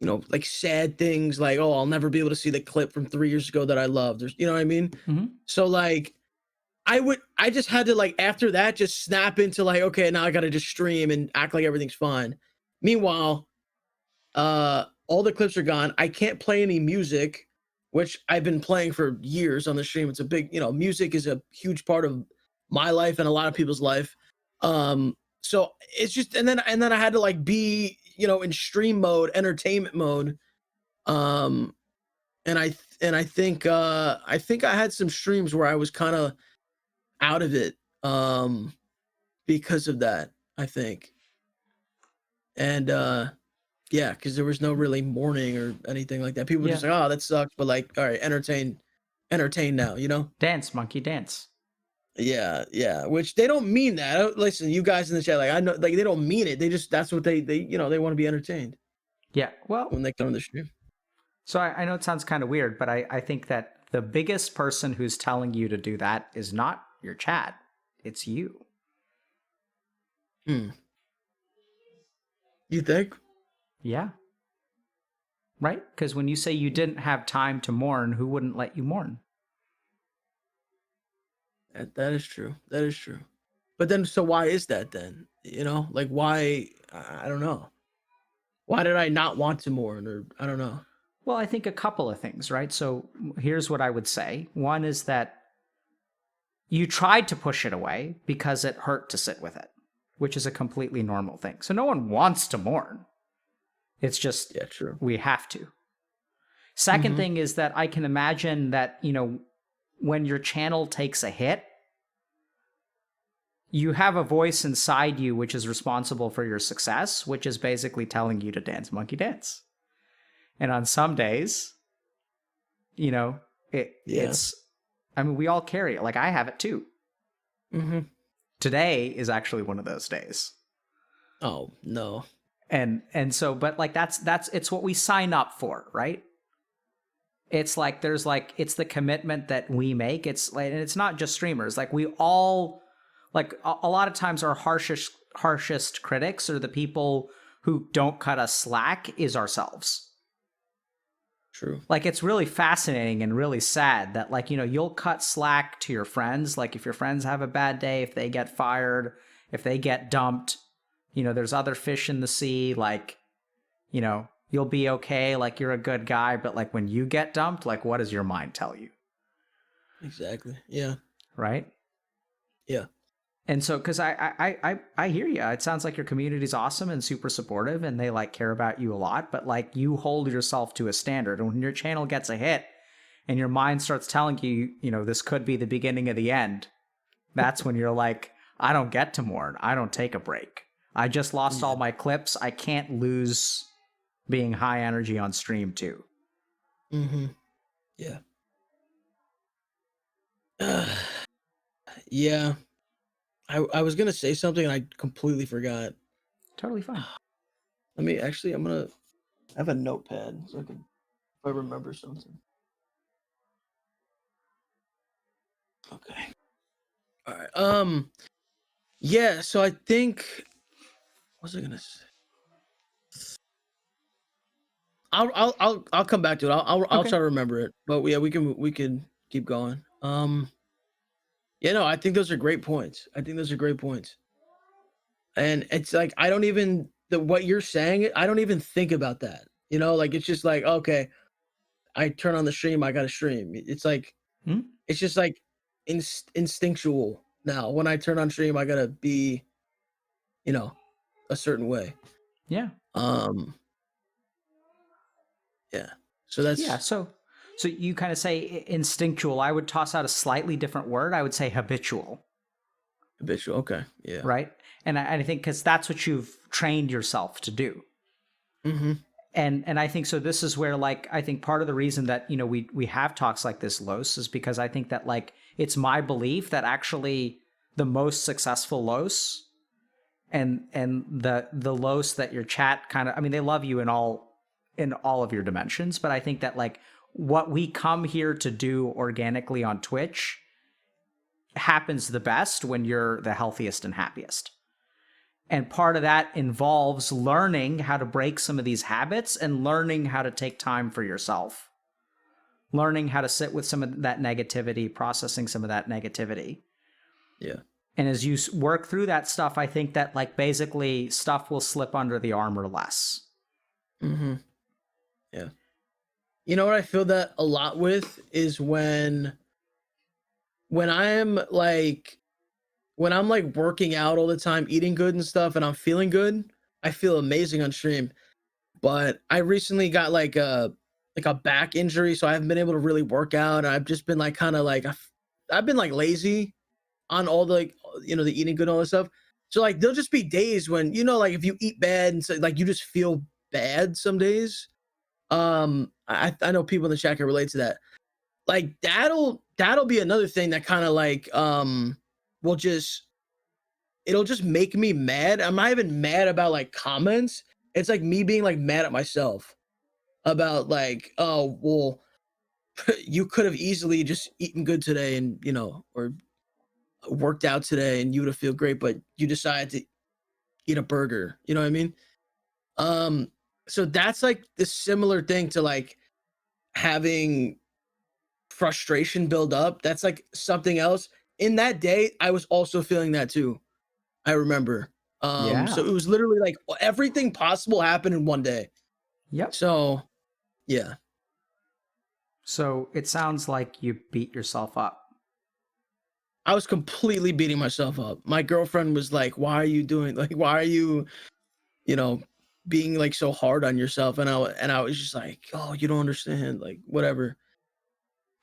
like sad things, like, oh, I'll never be able to see the clip from 3 years ago that I loved, or you know what I mean? So like, I just had to like after that just snap into like, okay, now I gotta just stream and act like everything's fine. Meanwhile, all the clips are gone. I can't play any music, which I've been playing for years on the stream. It's a big, music is a huge part of my life and a lot of people's life. So it's just, and then I had to like be, in stream mode, entertainment mode. And I think I had some streams where I was kind of out of it, because of that, I think. And, yeah, because there was no really mourning or anything like that. People were just like, oh, that sucks. But like, all right, entertain now, Dance, monkey, dance. Yeah. Which they don't mean that. Listen, you guys in the chat, like I know, like they don't mean it. They just, that's what they want to be entertained. Yeah. Well, when they come on the stream. So I know it sounds kind of weird, but I think that the biggest person who's telling you to do that is not your chat. It's you. You think? Yeah. Right? Because when you say you didn't have time to mourn, who wouldn't let you mourn? That is true. That is true. But then, so why is that then? Like why? I don't know. Why did I not want to mourn? Or I don't know. Well, I think a couple of things, right? So here's what I would say. One is that you tried to push it away because it hurt to sit with it, which is a completely normal thing. So no one wants to mourn. It's just, true. We have to. Second thing is that I can imagine that, when your channel takes a hit, you have a voice inside you which is responsible for your success, which is basically telling you to dance, monkey, dance. And on some days, it's, I mean, we all carry it. Like I have it too. Today is actually one of those days. Oh no. And so, but like that's it's what we sign up for, right? It's like there's like it's the commitment that we make. It's like, and it's not just streamers. Like we all, like a lot of times our harshest critics or the people who don't cut us slack is ourselves. True. Like it's really fascinating and really sad that, like, you know, you'll cut slack to your friends. Like if your friends have a bad day, if they get fired, if they get dumped, you know, there's other fish in the sea. Like, you know, you'll be okay. Like you're a good guy. But like when you get dumped, like what does your mind tell you? Exactly. Yeah. Right. Yeah. And so, because I hear you. It sounds like your community's awesome and super supportive, and they like care about you a lot. But like you hold yourself to a standard, and when your channel gets a hit, and your mind starts telling you, you know, this could be the beginning of the end, that's when you're like, I don't get to mourn. I don't take a break. I just lost Yeah. all my clips. I can't lose being high energy on stream too. Mm-hmm. Yeah. Yeah. I was gonna say something and I completely forgot. Totally fine. Let me actually. I have a notepad so I can if I remember something. Okay. All right. Yeah. So I think. What was I gonna say? I'll come back to it. I'll Okay. try to remember it. But yeah, we can keep going. Yeah. No, I think those are great points. I think those are great points. And it's like I don't even the what you're saying. I don't even think about that. You know, like it's just like okay, I turn on the stream. I got to stream. It's like Hmm? it's just like instinctual now. When I turn on stream, I gotta be, you know, a certain way. Yeah. Um, yeah. So Yeah. that's So you kind of say instinctual. I would toss out a slightly different word. I would say habitual. habitual. Okay. Yeah. Right. And I think because that's what you've trained yourself to do. Mm-hmm. And I think so. This is where, like, I think part of the reason that, you know, we have talks like this, Los, is because I think that, like, it's my belief that actually the most successful Los and the Los that your chat kind of, I mean, they love you in all of your dimensions, but I think that, like, what we come here to do organically on Twitch happens the best when you're the healthiest and happiest. And part of that involves learning how to break some of these habits and learning how to take time for yourself, learning how to sit with some of that negativity, processing some of that negativity. Yeah. And as you work through that stuff, I think that, like, basically stuff will slip under the armor less. Mm-hmm. Yeah. You know what I feel that a lot with is when I'm like when I'm like working out all the time, eating good and stuff, and I'm feeling good, I feel amazing on stream. But I recently got like a back injury, so I haven't been able to really work out. And I've just been like kind of like I've been like lazy on all the like the eating good and all this stuff. So like there'll just be days when like if you eat bad and so, like you just feel bad some days. I know people in the chat can relate to that. Like that'll be another thing that kind of like will just it'll just make me mad. I'm not even mad about like comments. It's like me being like mad at myself about like, oh well, you could have easily just eaten good today and or worked out today and you would have feel great, but you decided to eat a burger. You know what I mean? Um, so that's like the similar thing to like having frustration build up. That's like something else. In that day, I was also feeling that too. I remember. So Yeah. it was literally like everything possible happened in one day. Yep. So yeah. So it sounds like you beat yourself up. I was completely beating myself up. My girlfriend was like, "Why are you doing like why are you, you know, being like so hard on yourself?" And I was just like, "Oh, you don't understand, like whatever."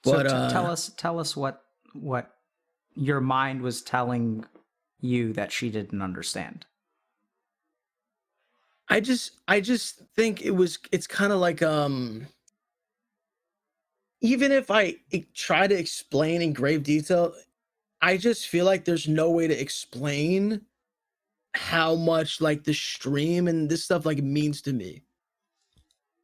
So But tell us what your mind was telling you that she didn't understand. I just think it's kind of like even if try to explain in grave detail, I just feel like there's no way to explain how much like the stream and this stuff like means to me.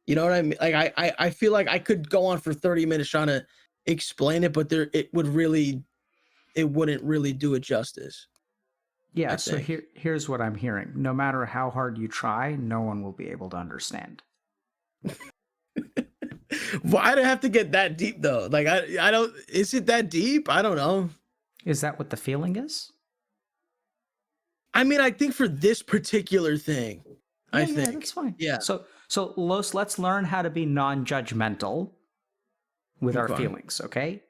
You know what I mean? Like I feel like I could go on for 30 minutes trying to explain it, but it wouldn't really do it justice. Yeah, I so think. here's what I'm hearing. No matter how hard you try, no one will be able to understand. Why'd it have to get that deep though? Like I don't, is it that deep? I don't know. Is that what the feeling is? I mean, I think for this particular thing, I Yeah, think. that's fine. Yeah. So Los, let's learn how to be non-judgmental with our Okay. feelings, okay?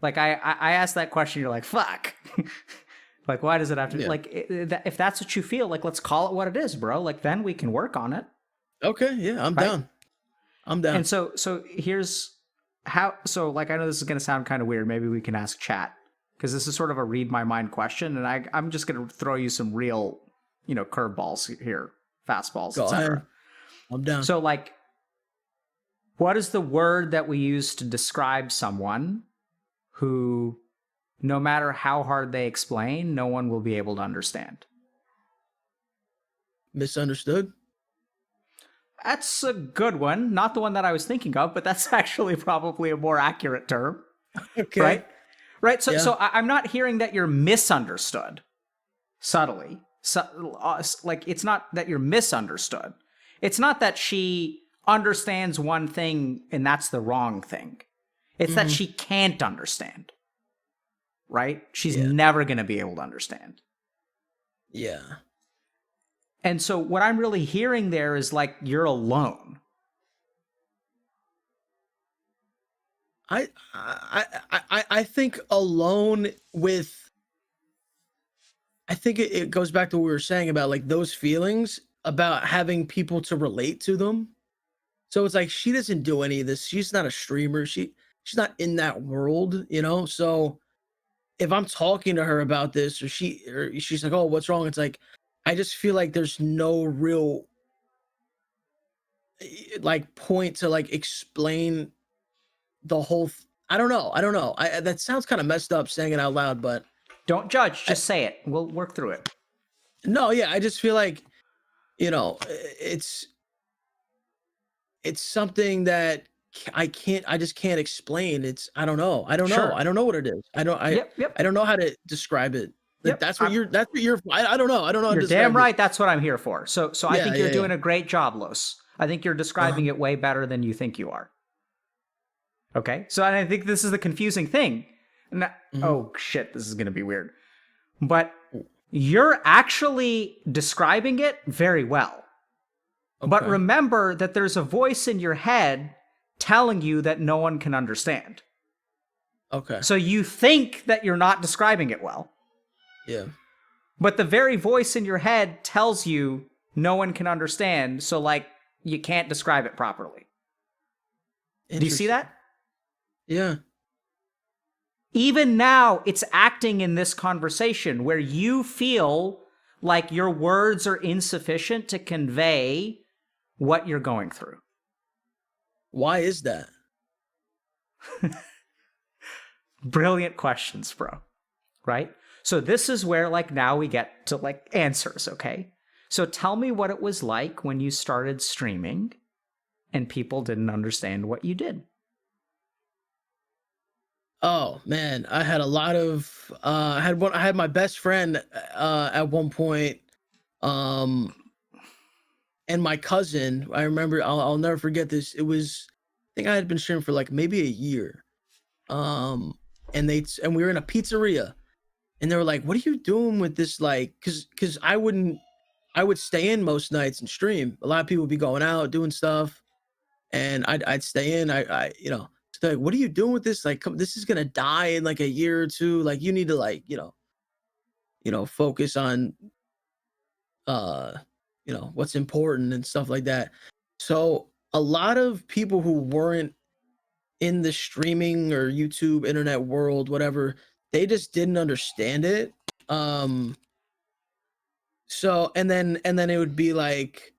Like I asked that question, you're like, fuck. Like, why does it have to be Yeah. like if that's what you feel, like let's call it what it is, bro. Like then we can work on it. Okay, yeah, I'm Right? down. I'm down. And so here's how, so like I know this is gonna sound kind of weird. Maybe we can ask chat. Because this is sort of a read my mind question, and I'm just gonna throw you some real, curveballs here, fastballs, Go etc. ahead. I'm down. So like, what is the word that we use to describe someone who, no matter how hard they explain, no one will be able to understand? Misunderstood. That's a good one. Not the one that I was thinking of, but that's actually probably a more accurate term. Okay. Right? Right. So, Yeah. so I'm not hearing that you're misunderstood subtly. So, like, it's not that you're misunderstood. It's not that she understands one thing and that's the wrong thing. It's that she can't understand. Right? She's never going to be able to understand. Yeah. And so what I'm really hearing there is like, you're alone. I think alone with, I think it goes back to what we were saying about like those feelings about having people to relate to them. So it's like she doesn't do any of this. She's not a streamer. She's not in that world, you know? So if I'm talking to her about this or she's like, "Oh, what's wrong?" It's like I just feel like there's no real like point to like explain the whole I don't know. That sounds kind of messed up saying it out loud, but Don't judge, just say it. We'll work through it. no, yeah, I just feel like, it's something that I just can't explain. I don't know. Sure. I don't know what it is. I don't know how to describe it. Like Yep, that's what you're I don't know. I don't know how to You're describe damn it. right. That's what I'm here for. So I Yeah, think yeah, you're doing yeah. a great job, Los. I think you're describing it way better than you think you are. Okay. So I think this is the confusing thing. Oh shit, this is going to be weird. But you're actually describing it very well. But Okay. remember that there's a voice in your head telling you that no one can understand. Okay. So you think that you're not describing it well. Yeah. But the very voice in your head tells you no one can understand, so like you can't describe it properly. Do you see that? Yeah. Even now, it's acting in this conversation where you feel like your words are insufficient to convey what you're going through. Why is that? Brilliant questions, bro. Right? So this is where like now we get to like answers, okay? So tell me what it was like when you started streaming and people didn't understand what you did. Oh man, I had a lot of I had my best friend at one point, um and my cousin. I remember I'll never forget this. It was, I think I had been streaming for like maybe a year. And we were in a pizzeria and they were like, "What are you doing with this?" Like cuz I would stay in most nights and stream. A lot of people would be going out doing stuff and I'd stay in. So they're like, "What are you doing with this? Like, come, this is gonna die in like a year or two. Like, you need to like, focus on, uh, what's important and stuff like that." So a lot of people who weren't in the streaming or YouTube, internet world, whatever, they just didn't understand it. So and then it would be like,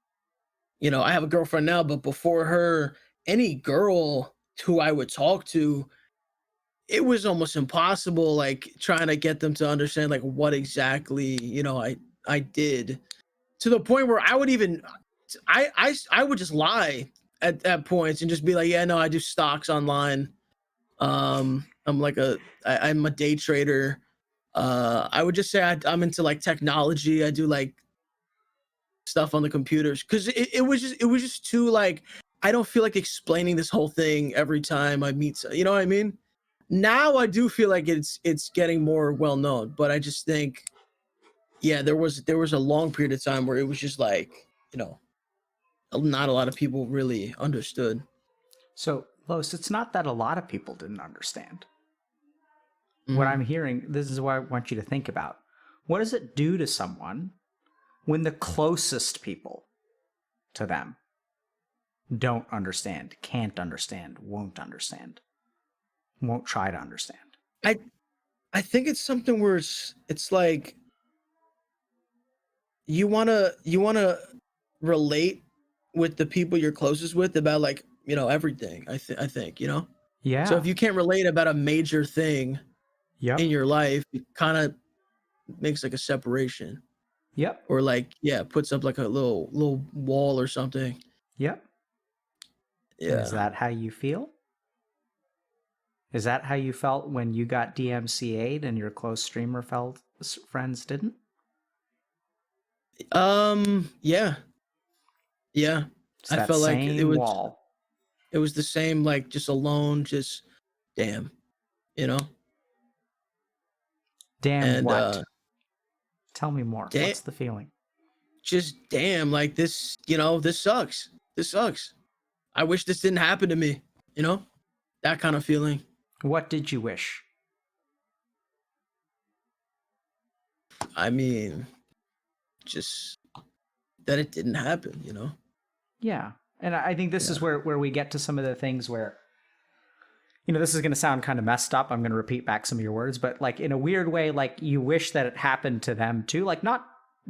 I have a girlfriend now, but before her, any girl who I would talk to, it was almost impossible, like trying to get them to understand like what exactly, I did, to the point where I would even I would just lie at points and just be like, yeah, no, I do stocks online. I'm like I'm a day trader. I would just say I'm into like technology. I do like stuff on the computers because it was just too like, I don't feel like explaining this whole thing every time I meet. You know what I mean? Now I do feel like it's getting more well known, but I just think, yeah, there was a long period of time where it was just like, not a lot of people really understood. So, Los, it's not that a lot of people didn't understand. What Mhm. I'm hearing, this is what I want you to think about. What does it do to someone when the closest people to them don't understand, can't understand, won't understand, won't try to understand? I think it's something where it's like you wanna relate with the people you're closest with about, like, everything. I think, so Yeah. if you can't relate about a major thing in Yep. your life, it kind of makes like a separation, Yep. or like, yeah, puts up like a little wall or something. Yep. And is Yeah. that how you feel? Is that how you felt when you got DMCA'd and your close streamer friends didn't? Yeah. Yeah. It's I that felt like same wall. it was the same, like, just alone, just damn, you know? Damn And what? Tell me more. damn, What's the feeling? just damn, like, this sucks. This sucks. I wish this didn't happen to me, you know? That kind of feeling. What did you wish? I mean, just that it didn't happen. Yeah. And I think this Yeah. is where we get to some of the things where, this is going to sound kind of messed up. I'm going to repeat back some of your words, but like in a weird way, like you wish that it happened to them too. Like not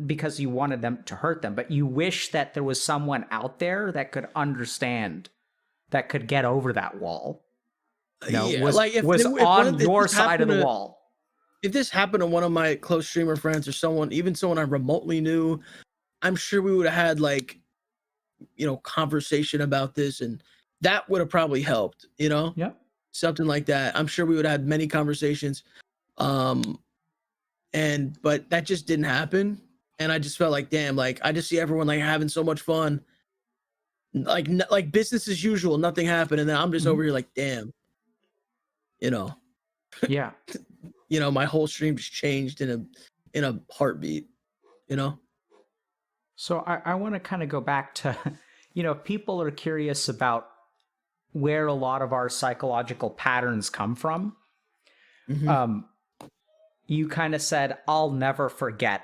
because you wanted them to hurt them, but you wish that there was someone out there that could understand, that could get over that wall. Yeah, Was like, on your side of the wall. if this happened to one of my close streamer friends, or even someone I remotely knew, I'm sure we would have had, like, conversation about this, and that would have probably helped. Yep. Something like that. I'm sure we would have had many conversations. Um, but that just didn't happen. And I just felt like, damn, like, I just see everyone like having so much fun, like business as usual, nothing happened, and then I'm just over here like, damn, you know, Yeah. my whole stream just changed in a heartbeat. So I want to kind of go back to, people are curious about where a lot of our psychological patterns come from. Mm-hmm. You kind of said, I'll never forget ...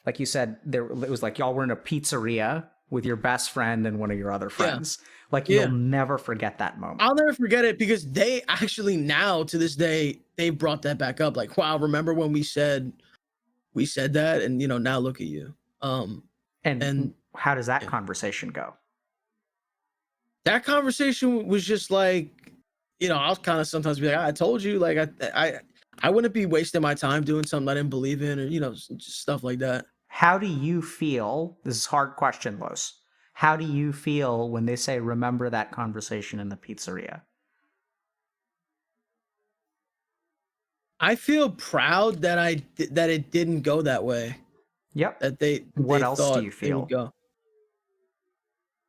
Like you said, it was like y'all were in a pizzeria with your best friend and one of your other friends. Yeah. Like Yeah. you'll never forget that moment. I'll never forget it, because they actually, now to this day, they brought that back up. Like, wow, remember when we said that, and now look at you. And how does that yeah. conversation go? That conversation was just like, I'll kind of sometimes be like, I told you, like, I wouldn't be wasting my time doing something I didn't believe in, or just stuff like that. How do you feel? This is a hard question, Los. How do you feel when they say, remember that conversation in the pizzeria? I feel proud that that it didn't go that way. Yep. That they What else thought do you it would feel?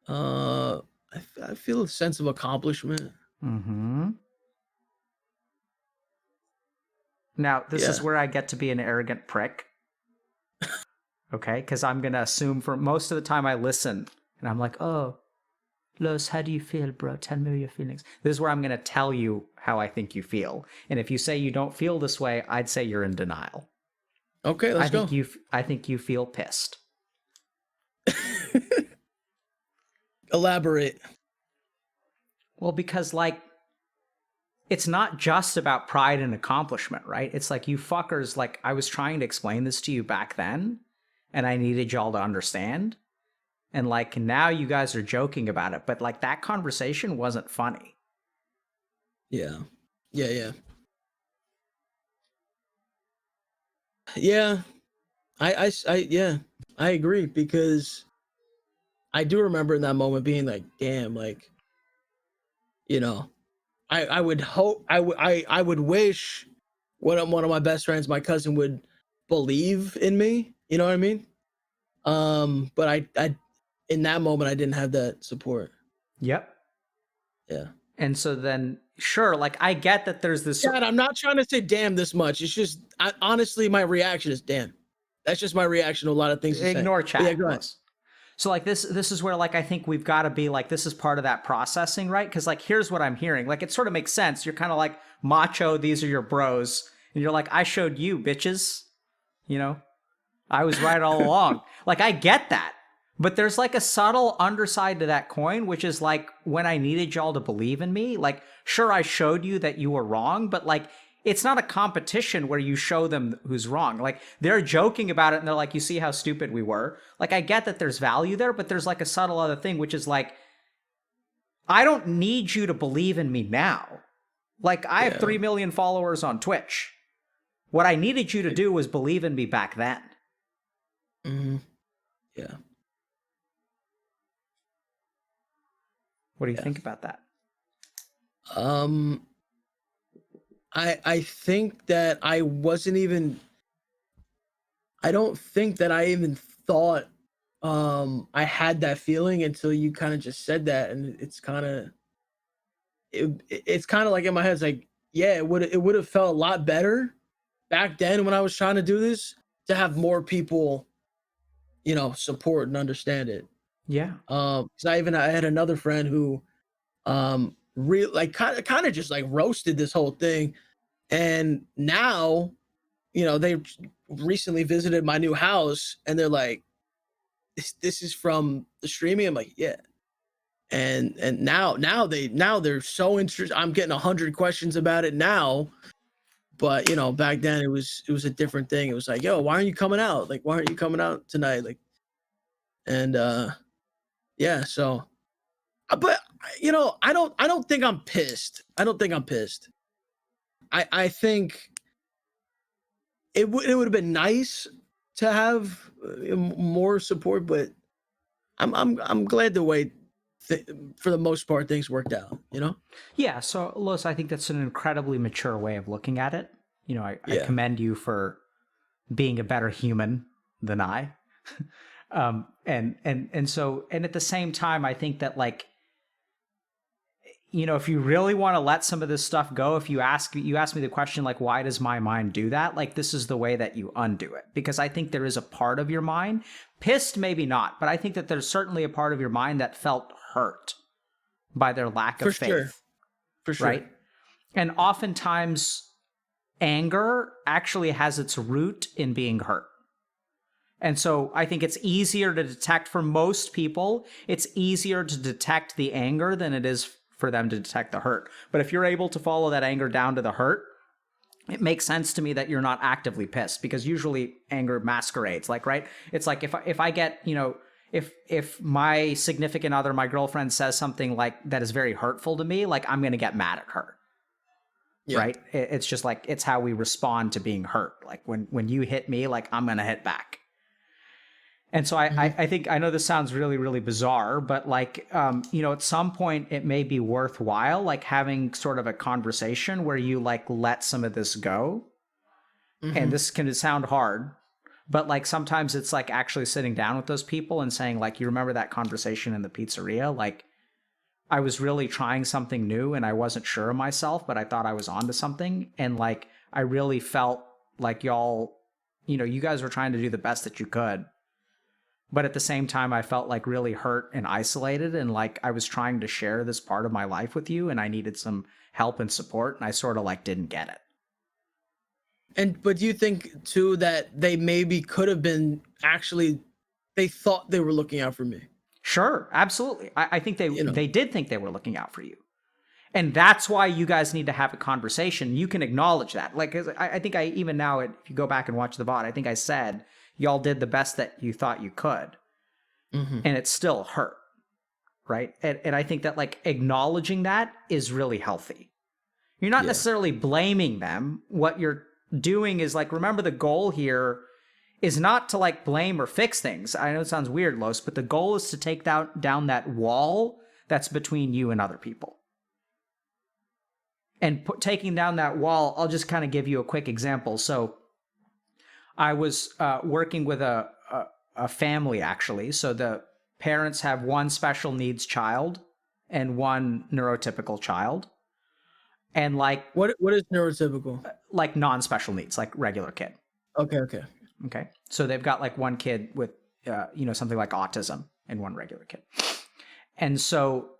go. I feel a sense of accomplishment. Mm-hmm. Now, this is where I get to be an arrogant prick. Okay? Because I'm going to assume for most of the time I listen, and I'm like, oh, Los, how do you feel, bro? Tell me your feelings. This is where I'm going to tell you how I think you feel. And if you say you don't feel this way, I'd say you're in denial. Okay, let's go. I think you feel pissed. Elaborate. Well, because, like, it's not just about pride and accomplishment, right? It's like, you fuckers, like, I was trying to explain this to you back then, and I needed y'all to understand. And, like, now you guys are joking about it, but, like, that conversation wasn't funny. Yeah. Yeah. Yeah, I agree, because I do remember in that moment being like, damn, like, you know, I would hope, I would wish one of my best friends, my cousin, would believe in me. You know what I mean? But I in that moment I didn't have that support. Yep. Yeah. And so then, sure, like I get that there's this. Dad, I'm not trying to say damn this much. It's just, honestly, my reaction is damn. That's just my reaction to a lot of things you say. Ignore But yeah, chat. go ahead. So like this is where like I think we've got to be like, this is part of that processing, right? Because like here's what I'm hearing. Like it sort of makes sense. You're kind of like macho, these are your bros. And you're like, I showed you, bitches. You know? I was right all along. Like I get that. But there's like a subtle underside to that coin, which is like when I needed y'all to believe in me, like sure I showed you that you were wrong, but like it's not a competition where you show them who's wrong. Like they're joking about it and they're like, you see how stupid we were. Like I get that there's value there, but there's like a subtle other thing, which is like, I don't need you to believe in me now. Like I have 3 million followers on Twitch. What I needed you to do was believe in me back then. Mm-hmm. Yeah. What do you think about that? I think that I don't think that I even thought I had that feeling until you kind of just said that, and it's kind of like in my head, it's like, yeah, it would have felt a lot better back then when I was trying to do this, to have more people, support and understand it. Yeah. Because I had another friend who like kind of just like roasted this whole thing, and now they recently visited my new house and they're like, this is from the streaming. I'm like, yeah. And now they're so interested. I'm getting 100 questions about it now, but back then it was a different thing. It was like, yo, why aren't you coming out? Like, why aren't you coming out tonight? Like, and yeah, so but I don't think I'm pissed. I think it would have been nice to have more support, but I'm glad the way for the most part things worked out. Yeah. So, Los, I think that's an incredibly mature way of looking at it. I commend you for being a better human than I. And so at the same time, I think that like, if you really want to let some of this stuff go, if you ask me the question, like, why does my mind do that? Like, this is the way that you undo it. Because I think there is a part of your mind, pissed, maybe not, but I think that there's certainly a part of your mind that felt hurt by their lack of faith. For sure. Right? And oftentimes anger actually has its root in being hurt. And so I think it's easier to detect for most people. It's easier to detect the anger than it is for them to detect the hurt. But if you're able to follow that anger down to the hurt, it makes sense to me that you're not actively pissed, because usually anger masquerades. Like, right? It's like if I get, if my significant other, my girlfriend, says something like that is very hurtful to me, like I'm going to get mad at her. Yeah. Right? It's just like, it's how we respond to being hurt. Like when you hit me, like I'm going to hit back. And so I think, I know this sounds really, really bizarre, but like, at some point it may be worthwhile, like having sort of a conversation where you like let some of this go. Mm-hmm. And this can sound hard, but like sometimes it's like actually sitting down with those people and saying like, you remember that conversation in the pizzeria? Like I was really trying something new and I wasn't sure of myself, but I thought I was onto something. And like, I really felt like y'all, you guys were trying to do the best that you could. But at the same time, I felt like really hurt and isolated, and like I was trying to share this part of my life with you and I needed some help and support, and I sort of like didn't get it. But do you think too that they maybe could have been they thought they were looking out for me? Sure, absolutely. I think they did think they were looking out for you. And that's why you guys need to have a conversation. You can acknowledge that. Like, I think even now, if you go back and watch the VOD, I think I said, y'all did the best that you thought you could. Mm-hmm. And it still hurt, right? And I think that like acknowledging that is really healthy. You're not necessarily blaming them. What you're doing is like, remember the goal here is not to like blame or fix things. I know it sounds weird, Los, but the goal is to take down that wall that's between you and other people. And taking down that wall, I'll just kind of give you a quick example. So I was working with a family, actually. So the parents have one special needs child and one neurotypical child. And like... What is neurotypical? Like non-special needs, like regular kid. Okay. So they've got like one kid with, something like autism and one regular kid. And so,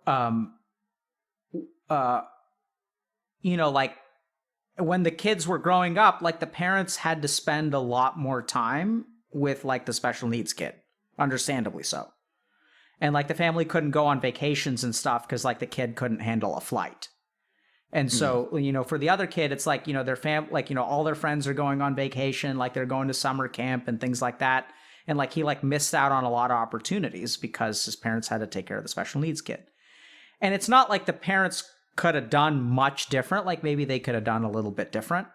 like when the kids were growing up, like the parents had to spend a lot more time with like the special needs kid, understandably so. And like the family couldn't go on vacations and stuff because like the kid couldn't handle a flight. And so, for the other kid, it's like, their all their friends are going on vacation, like they're going to summer camp and things like that. And like he like missed out on a lot of opportunities because his parents had to take care of the special needs kid. And it's not like the parents could have done much different. Like maybe they could have done a little bit different.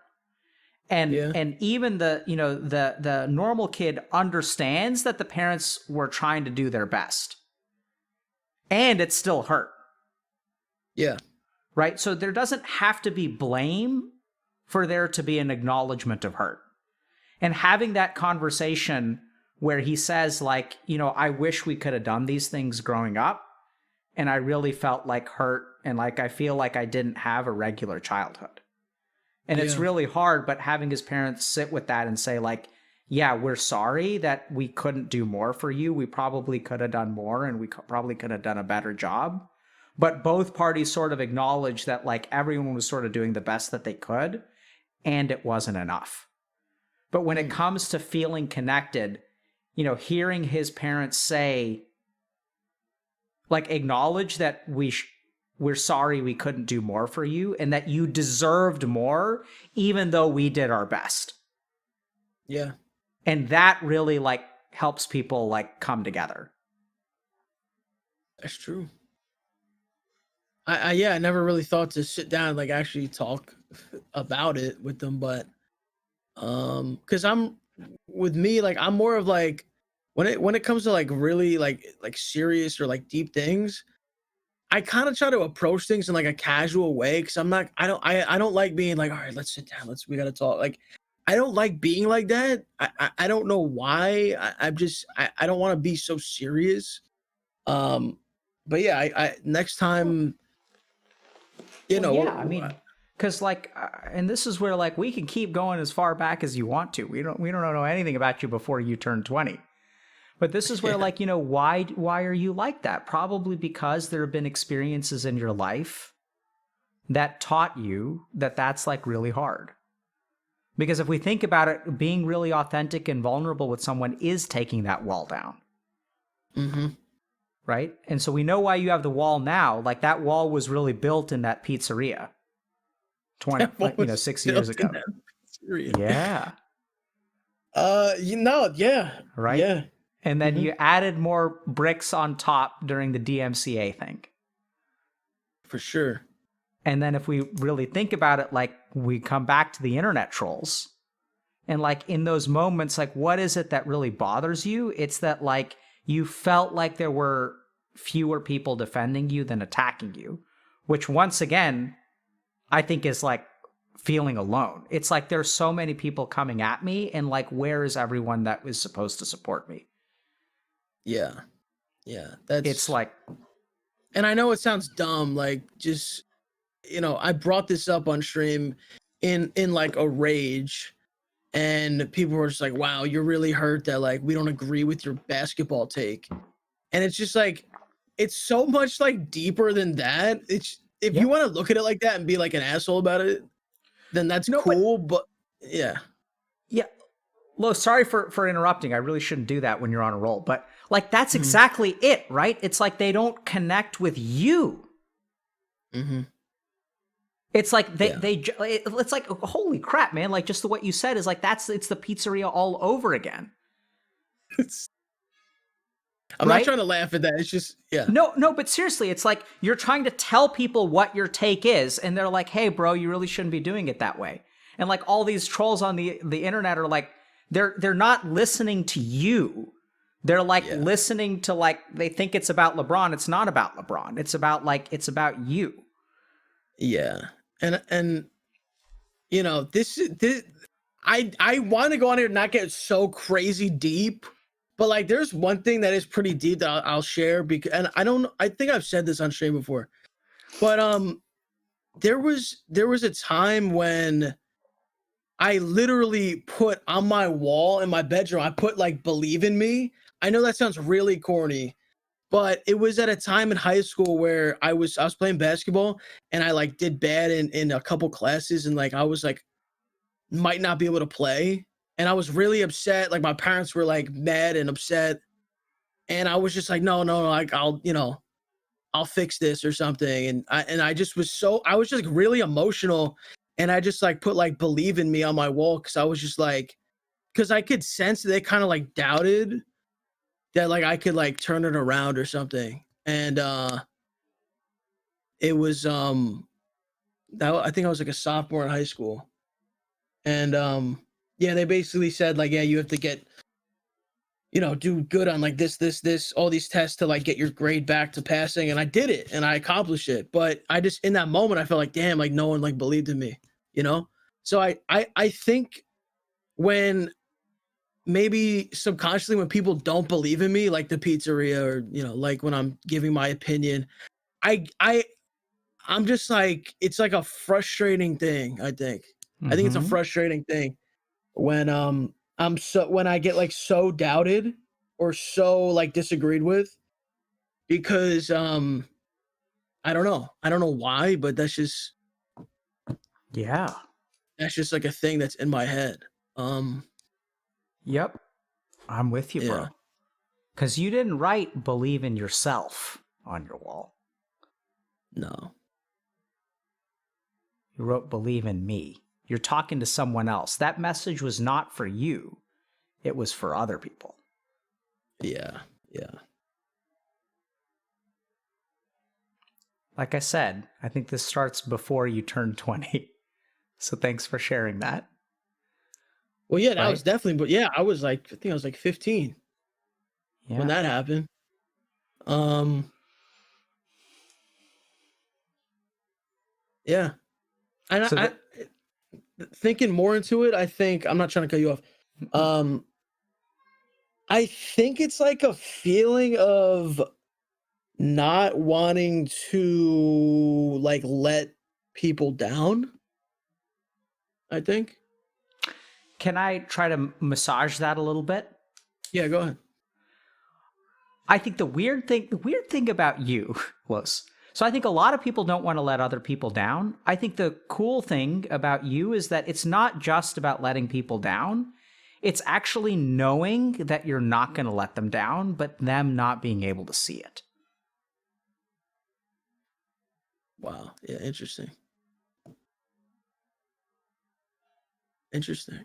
And even the normal kid understands that the parents were trying to do their best. And it still hurt. Yeah. Right? So there doesn't have to be blame for there to be an acknowledgement of hurt. And having that conversation where he says like, I wish we could have done these things growing up. And I really felt like hurt. And like, I feel like I didn't have a regular childhood. And it's really hard, but having his parents sit with that and say like, yeah, we're sorry that we couldn't do more for you. We probably could have done more and we probably could have done a better job. But both parties sort of acknowledged that like everyone was sort of doing the best that they could and it wasn't enough. But when it comes to feeling connected, hearing his parents say, like acknowledge that we're sorry we couldn't do more for you and that you deserved more even though we did our best. Yeah. And that really like helps people like come together. That's true. I never really thought to sit down and like actually talk about it with them, but because I'm more of like when it comes to like really like serious or like deep things, I kind of try to approach things in like a casual way because I don't like being like, all right, let's sit down, we gotta talk. Like I don't like being like that. I don't know why. I don't want to be so serious. But yeah, I next time. I mean, because like, and this is where like we can keep going as far back as you want to. We don't know anything about you before you turn 20. But this is where like, why are you like that? Probably because there have been experiences in your life that taught you that that's like really hard. Because if we think about it, being really authentic and vulnerable with someone is taking that wall down. Mm-hmm. Right? And so we know why you have the wall now. Like that wall was really built in that pizzeria 6 years ago. Yeah. Yeah. Right? Yeah. And then you added more bricks on top during the DMCA thing. For sure. And then if we really think about it, like we come back to the internet trolls. And like in those moments, like what is it that really bothers you? It's that like you felt like there were fewer people defending you than attacking you, which once again, I think is like feeling alone. It's like there's so many people coming at me and like, where is everyone that was supposed to support me? Yeah. Yeah. It's like, and I know it sounds dumb, like just, I brought this up on stream in like a rage. And people were just like, wow, you're really hurt that like we don't agree with your basketball take. And it's just like, it's so much like deeper than that. It's if you want to look at it like that and be like an asshole about it, then that's cool. But yeah. Yeah. Lo, sorry for interrupting. I really shouldn't do that when you're on a roll. But like that's exactly it, right? It's like they don't connect with you. Mm-hmm. It's like it's like, holy crap, man. Like just what you said is like, it's the pizzeria all over again. I'm not trying to laugh at that. It's just, yeah. No, but seriously, it's like you're trying to tell people what your take is. And they're like, hey, bro, you really shouldn't be doing it that way. And like all these trolls on the internet are like They're not listening to you. They're like Yeah. listening to like they think it's about LeBron. It's not about LeBron. It's about you. Yeah. And you know, this I want to go on here and not get so crazy deep, but like there's one thing that is pretty deep that I'll share because and I think I've said this on stream before. But there was a time when I literally put on my wall in my bedroom, I put like believe in me. I know that sounds really corny, but it was at a time in high school where I was playing basketball and I like did bad in a couple classes and like I was like might not be able to play. And I was really upset. Like my parents were like mad and upset. And I was just like, no, like I'll fix this or something. And I just was I was just like really emotional. And I just like put like believe in me on my wall because I was just like, because I could sense that they kind of like doubted that like I could like turn it around or something. And it was that I think I was like a sophomore in high school. And yeah, they basically said like, yeah, you have to get, you know, do good on like this, all these tests to like get your grade back to passing. And I did it and I accomplished it. But I just in that moment I felt like, damn, like no one like believed in me, you know? So I think when maybe subconsciously when people don't believe in me, like the pizzeria or, you know, like when I'm giving my opinion, I'm just like, it's like a frustrating thing, I think. I think it's a frustrating thing when when I get like so doubted or so like disagreed with because I don't know. I don't know why, but Yeah. that's just like a thing that's in my head. Yep. I'm with you, Yeah. bro. Because you didn't write believe in yourself on your wall. No. You wrote believe in me. You're talking to someone else. That message was not for you. It was for other people. Yeah. Yeah. Like I said, I think this starts before you turn 20. So thanks for sharing that. Well, yeah, that Right? was definitely, but yeah, I think I was like 15 when Yeah. that happened. Um, yeah. And So I thinking more into it, I think I'm not trying to cut you off. Um, I think it's like a feeling of not wanting to like let people down. I think. can I try to massage that a little bit? Yeah, go ahead. I think the weird thing about you was, so I think a lot of people don't want to let other people down. I think the cool thing about you is that it's not just about letting people down. It's actually knowing that you're not going to let them down, but them not being able to see it. Wow. Yeah, interesting. Interesting.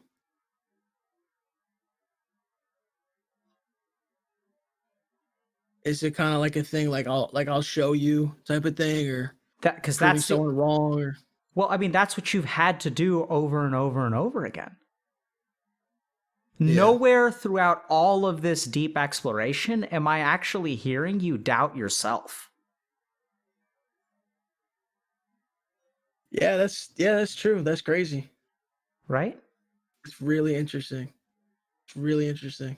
Is it kind of like a thing like I'll show you type of thing or That because proving that's the someone wrong or well, I mean, that's what you've had to do over and over and over again. yeah. Nowhere throughout all of this deep exploration am I actually hearing you doubt yourself. That's true. That's crazy. Right? It's really interesting. It's really interesting.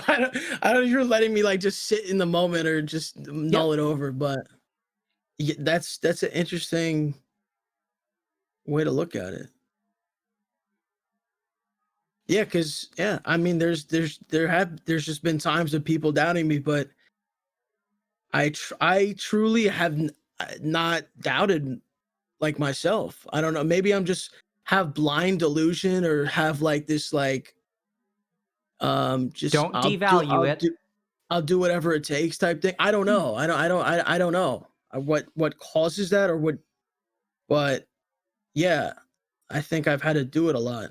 I don't you're letting me like just sit in the moment or just Yep. null it over, but yeah, that's an interesting way to look at it. Yeah, because yeah, I mean, there's just been times of people doubting me, but I truly have not doubted like myself. I don't know. Maybe I'm just have blind delusion or have like this like just Don't devalue it. I'll do whatever it takes type thing. I don't know. I don't know what causes that or what, but yeah, I think I've had to do it a lot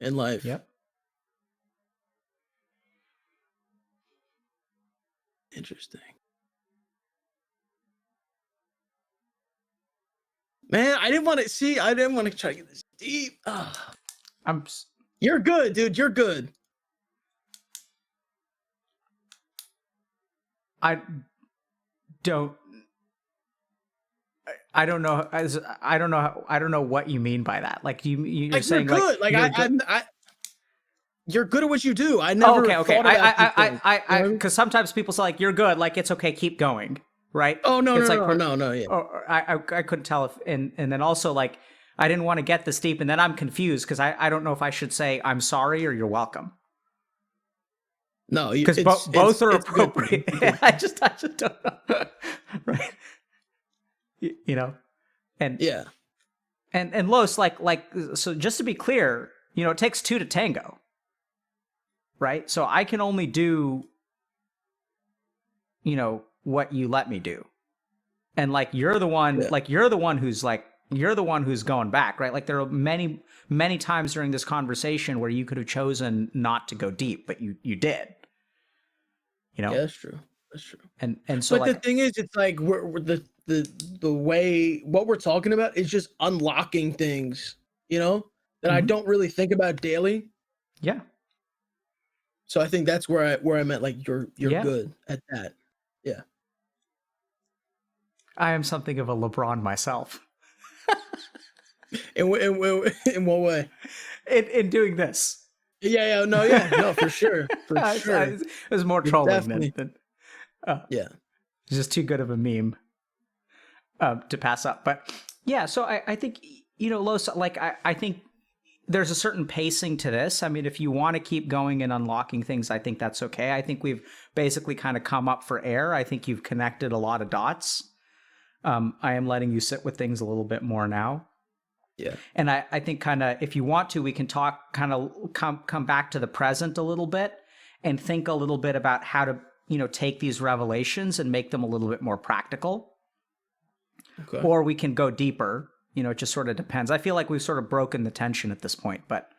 in life. Yep. Interesting. Man, I didn't want to see. I didn't want to try to get this deep. You're good, dude. You're good. I don't know. I don't know. I don't know what you mean by that. Like you're like, saying you're good. like you're good at what you do. I never okay. thought about I because sometimes people say like you're good, like it's okay, keep going, right? Oh no, it's no, like, no, yeah. Or I couldn't tell if and then also like I didn't want to get this deep, and then I'm confused because I don't know if I should say I'm sorry or you're welcome. No, because both are appropriate. I just don't know, right? You know, and yeah, and Los, like so just to be clear, you know, it takes two to tango, right? So I can only do, you know, what you let me do, and like you're the one, you're the one who's going back, right? Like there are many times during this conversation where you could have chosen not to go deep, but you did. You know, yeah, that's true. That's true. And so, but the thing is, it's like we're the way what we're talking about is just unlocking things, you know, that I don't really think about daily. Yeah. So I think that's where I meant like you're good at that. Yeah. I am something of a LeBron myself. In what way? In doing this. Yeah, no, for sure, sure. It was more trolling than yeah. It's just too good of a meme to pass up. But yeah, so I think, you know, Los, like I think there's a certain pacing to this. I mean, if you want to keep going and unlocking things, I think that's okay. I think we've basically kind of come up for air. I think you've connected a lot of dots. I am letting you sit with things a little bit more now. Yeah. And I think kind of, if you want to, we can talk, kind of come back to the present a little bit and think a little bit about how to, you know, take these revelations and make them a little bit more practical. Okay. Or we can go deeper. You know, it just sort of depends. I feel like we've sort of broken the tension at this point, but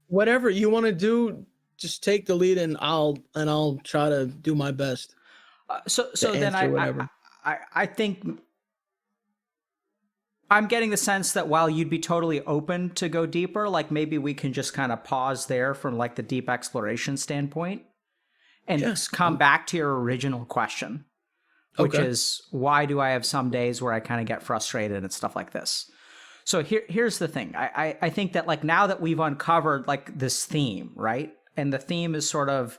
whatever you want to do, just take the lead and I'll try to do my best. So then I think I'm getting the sense that while you'd be totally open to go deeper, like maybe we can just kind of pause there from like the deep exploration standpoint and just come back to your original question, which is why do I have some days where I kind of get frustrated and stuff like this? So here's the thing. I think that like now that we've uncovered like this theme, right? And the theme is sort of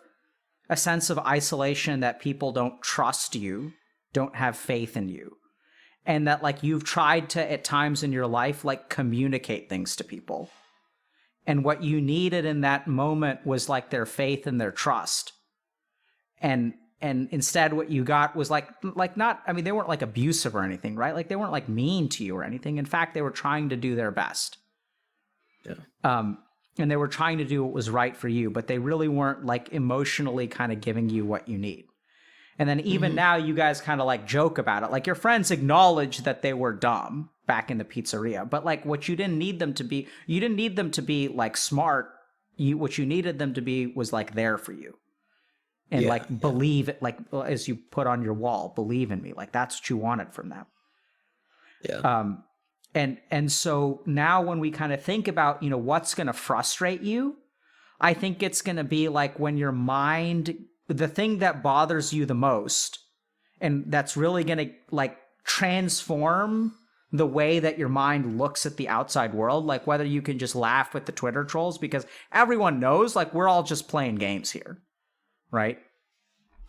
a sense of isolation, that people don't trust you, don't have faith in you. And that like you've tried to at times in your life like communicate things to people. And what you needed in that moment was like their faith and their trust. And instead what you got was like not, I mean, they weren't like abusive or anything, right? Like they weren't like mean to you or anything. In fact, they were trying to do their best. Yeah. And they were trying to do what was right for you, but they really weren't like emotionally kind of giving you what you need. And then even now you guys kind of like joke about it. Like your friends acknowledge that they were dumb back in the pizzeria, but like what you didn't need them to be, you didn't need them to be like smart. What you needed them to be was like there for you. And like believe it, like as you put on your wall, believe in me. Like that's what you wanted from them. Yeah. And so now when we kind of think about, you know, what's going to frustrate you, I think it's going to be like when your mind, the thing that bothers you the most, and that's really going to like transform the way that your mind looks at the outside world, like whether you can just laugh with the Twitter trolls, because everyone knows like we're all just playing games here, right?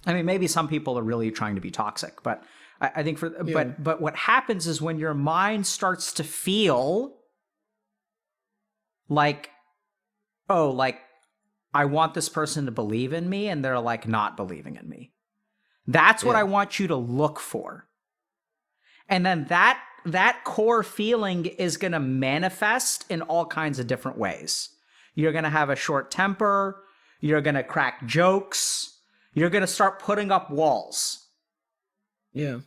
I mean, maybe some people are really trying to be toxic, but I think but what happens is when your mind starts to feel like, oh, like I want this person to believe in me, and they're like not believing in me. That's what I want you to look for. And then that core feeling is going to manifest in all kinds of different ways. You're going to have a short temper. You're going to crack jokes. You're going to start putting up walls. Yeah.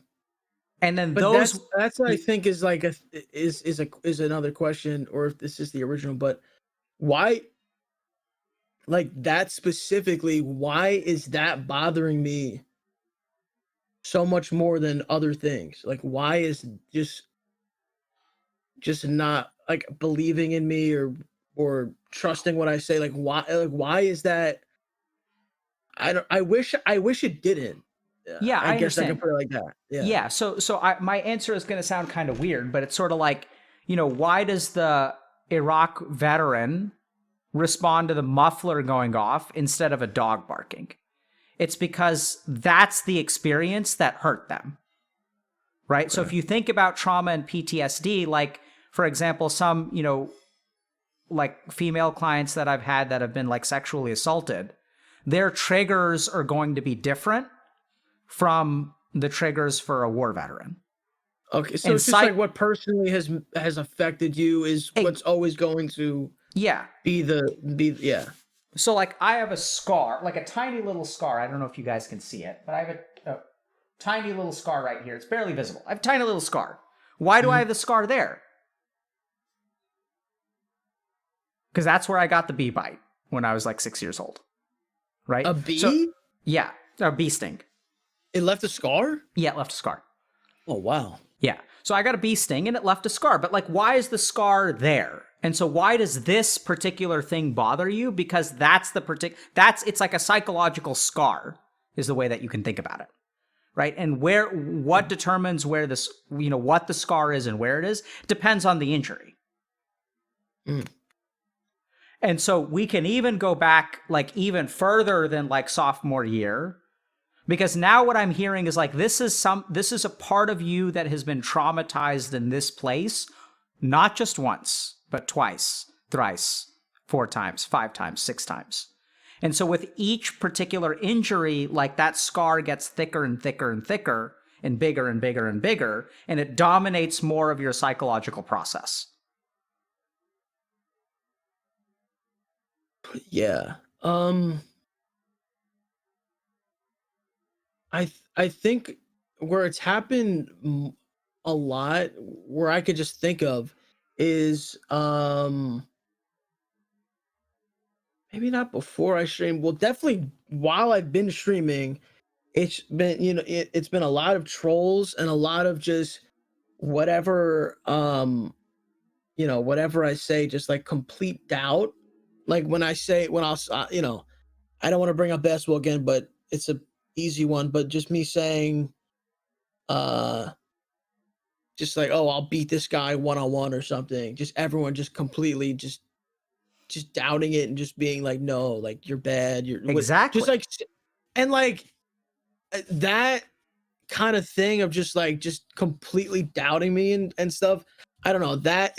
And then but that's what I think is like is another question, or if this is the original, but why, like that specifically, why is that bothering me so much more than other things? Like why is just just not like believing in me or trusting what I say. Like why is that? I wish it didn't. Yeah, I I guess I understand. could put it like that. Yeah. Yeah, my answer is going to sound kind of weird, but it's sort of like, why does the Iraq veteran respond to the muffler going off instead of a dog barking? It's because that's the experience that hurt them, right? Okay. So if you think about trauma and PTSD, like, for example, some, like female clients that I've had that have been like sexually assaulted, their triggers are going to be different from the triggers for a war veteran. Okay, so it's just like what personally has affected you is what's always going to be yeah. So like I have a scar, like a tiny little scar. I don't know if you guys can see it, but I have a tiny little scar right here. It's barely visible. I have a tiny little scar. Why do I have the scar there? Because that's where I got the bee bite when I was like 6 years old. Right? A bee? Yeah, a bee sting. It left a scar? Yeah, it left a scar. Oh, wow. Yeah. So I got a bee sting and it left a scar. But like, why is the scar there? And so why does this particular thing bother you? Because that's it's like a psychological scar is the way that you can think about it. Right? And what determines where this, what the scar is and where it is, depends on the injury. Mm. And so we can even go back like even further than like sophomore year, because now what I'm hearing is like, this is a part of you that has been traumatized in this place, not just once, but twice, thrice, 4 times, 5 times, 6 times. And so with each particular injury, like that scar gets thicker and thicker and thicker and bigger and bigger and bigger, and it dominates more of your psychological process. Yeah. I think where it's happened a lot, where I could just think of is maybe not before I stream. Well, definitely while I've been streaming, it's been it's been a lot of trolls and a lot of just whatever whatever I say, just like complete doubt. Like when I'll I don't want to bring up basketball again, but it's a easy one. But just me saying, just like, oh, I'll beat this guy 1-on-1 or something. Just everyone just completely just doubting it and just being like, no, like you're bad. You're exactly just like, and like that kind of thing of just completely doubting me and stuff. I don't know. That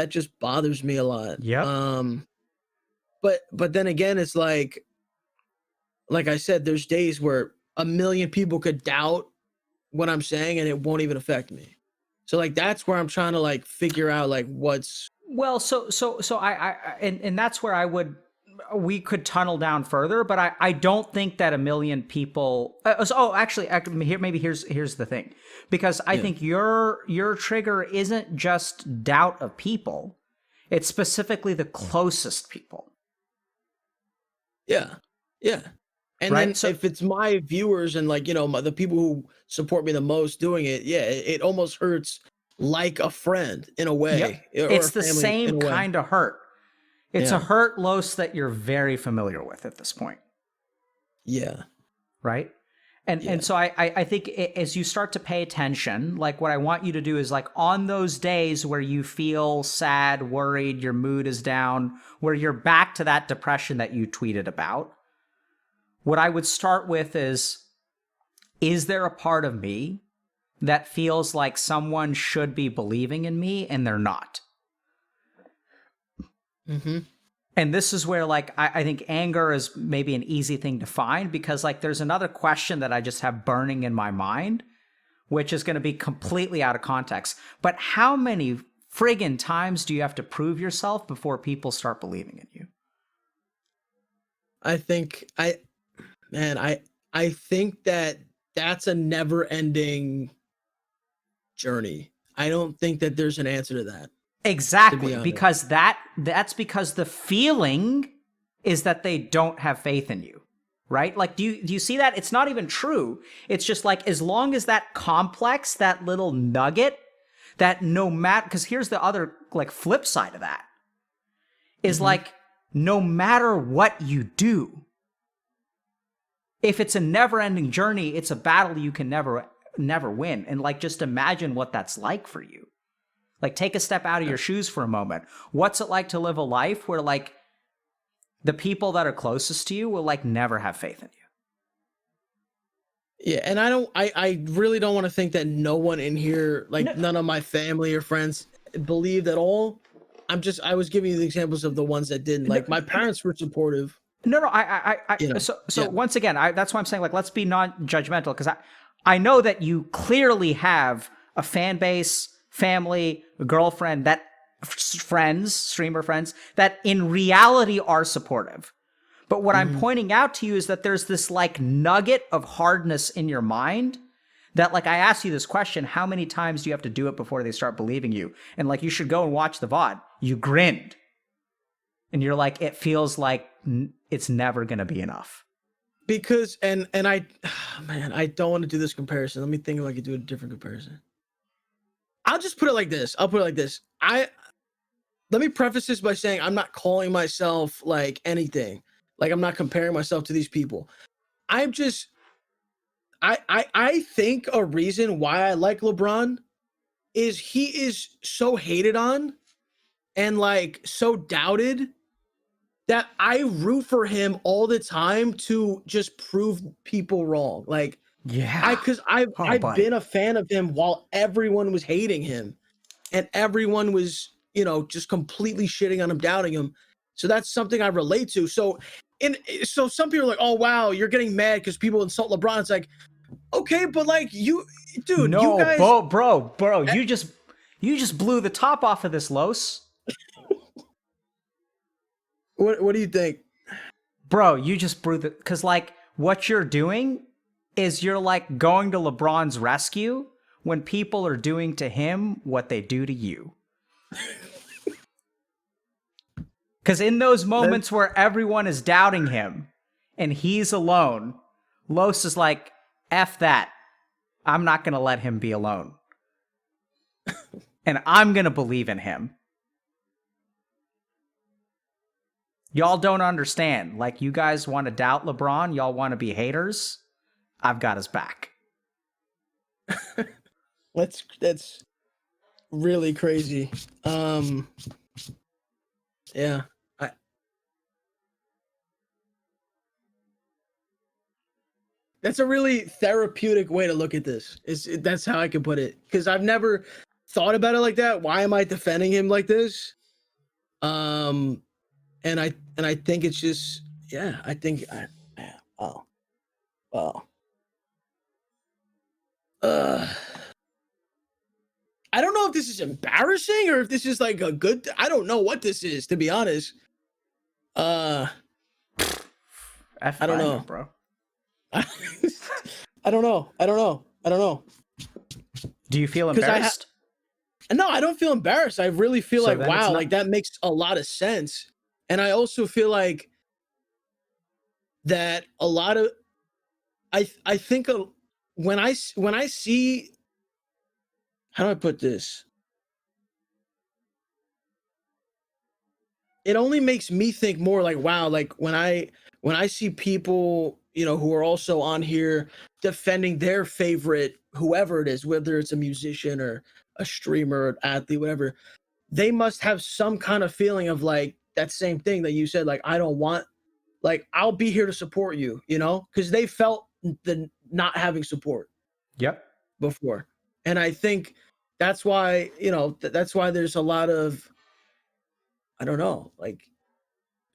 just bothers me a lot. Yeah. But then again, it's like I said, there's days where 1 million people could doubt what I'm saying and it won't even affect me. So like that's where I'm trying to like figure out like what's well. So and that's where we could tunnel down further, but I don't think that 1 million people. Actually, here's the thing, because I think your trigger isn't just doubt of people; it's specifically the closest people. Yeah. And right? Then if it's my viewers and like, the people who support me the most doing it, it almost hurts like a friend in a way. Yep. It's the same kind of hurt. It's a hurt, Los, that you're very familiar with at this point. Yeah. Right? And so I think as you start to pay attention, like what I want you to do is like on those days where you feel sad, worried, your mood is down, where you're back to that depression that you tweeted about, what I would start with is there a part of me that feels like someone should be believing in me and they're not? Mm-hmm. And this is where like I think anger is maybe an easy thing to find, because like there's another question that I just have burning in my mind, which is going to be completely out of context. But how many friggin' times do you have to prove yourself before people start believing in you? I think I think that that's a never-ending journey. I don't think that there's an answer to that. Exactly, because that's because the feeling is that they don't have faith in you, right? Like, do you see that? It's not even true. It's just like, as long as that complex, that little nugget that no matter, because here's the other like flip side of that is like, no matter what you do, if it's a never-ending journey, it's a battle you can never win. And like, just imagine what that's like for you. Like, take a step out of your shoes for a moment. What's it like to live a life where like the people that are closest to you will like never have faith in you? Yeah, and I really don't want to think that no one in here, like none of my family or friends, believed at all. I was giving you the examples of the ones that didn't. Like, my parents were supportive. No, You know, so yeah. once again, that's why I'm saying, like, let's be non-judgmental, because I know that you clearly have a fan base, family, a girlfriend, that friends, streamer friends, that in reality are supportive. But what I'm pointing out to you is that there's this like nugget of hardness in your mind that, like, I asked you this question, how many times do you have to do it before they start believing you? And like, you should go and watch the VOD. You grinned. And you're like, it feels like it's never going to be enough. Because, and I, man, I don't want to do this comparison. Let me think if I could do a different comparison. I'll just put it like this. I'll put it like this. Let me preface this by saying I'm not calling myself like anything. Like, I'm not comparing myself to these people. I'm just, I think a reason why I like LeBron is he is so hated on and like so doubted that I root for him all the time to just prove people wrong. Like, yeah, because I've been a fan of him while everyone was hating him and everyone was, you know, just completely shitting on him, doubting him. So that's something I relate to. So some people are like, oh wow, you're getting mad because people insult LeBron. It's like, okay, but like you guys, bro, you just blew the top off of this, Los. What do you think? Bro, you just blew the, because like what you're doing is you're like going to LeBron's rescue when people are doing to him what they do to you. Because in those moments where everyone is doubting him and he's alone, Los is like, F that. I'm not going to let him be alone. And I'm going to believe in him. Y'all don't understand. Like, you guys want to doubt LeBron? Y'all want to be haters? I've got his back. That's really crazy. Yeah. That's a really therapeutic way to look at this. That's how I can put it. Because I've never thought about it like that. Why am I defending him like this? And I think it's just, yeah, I think I don't know if this is embarrassing or if this is like a good, I don't know what this is, to be honest. I don't know, bro. I don't know. Do you feel embarrassed? No, I don't feel embarrassed. I really feel like, wow, like that makes a lot of sense. And I also feel like that a lot of, I think when I see, how do I put this? It only makes me think more like, wow, like when I see people, you know, who are also on here defending their favorite, whoever it is, whether it's a musician or a streamer or an athlete, whatever, they must have some kind of feeling of like that same thing that you said, like, I don't want, like, I'll be here to support you, you know, because they felt the not having support. Yep. Before. And I think that's why, you know, that's why there's a lot of, I don't know, like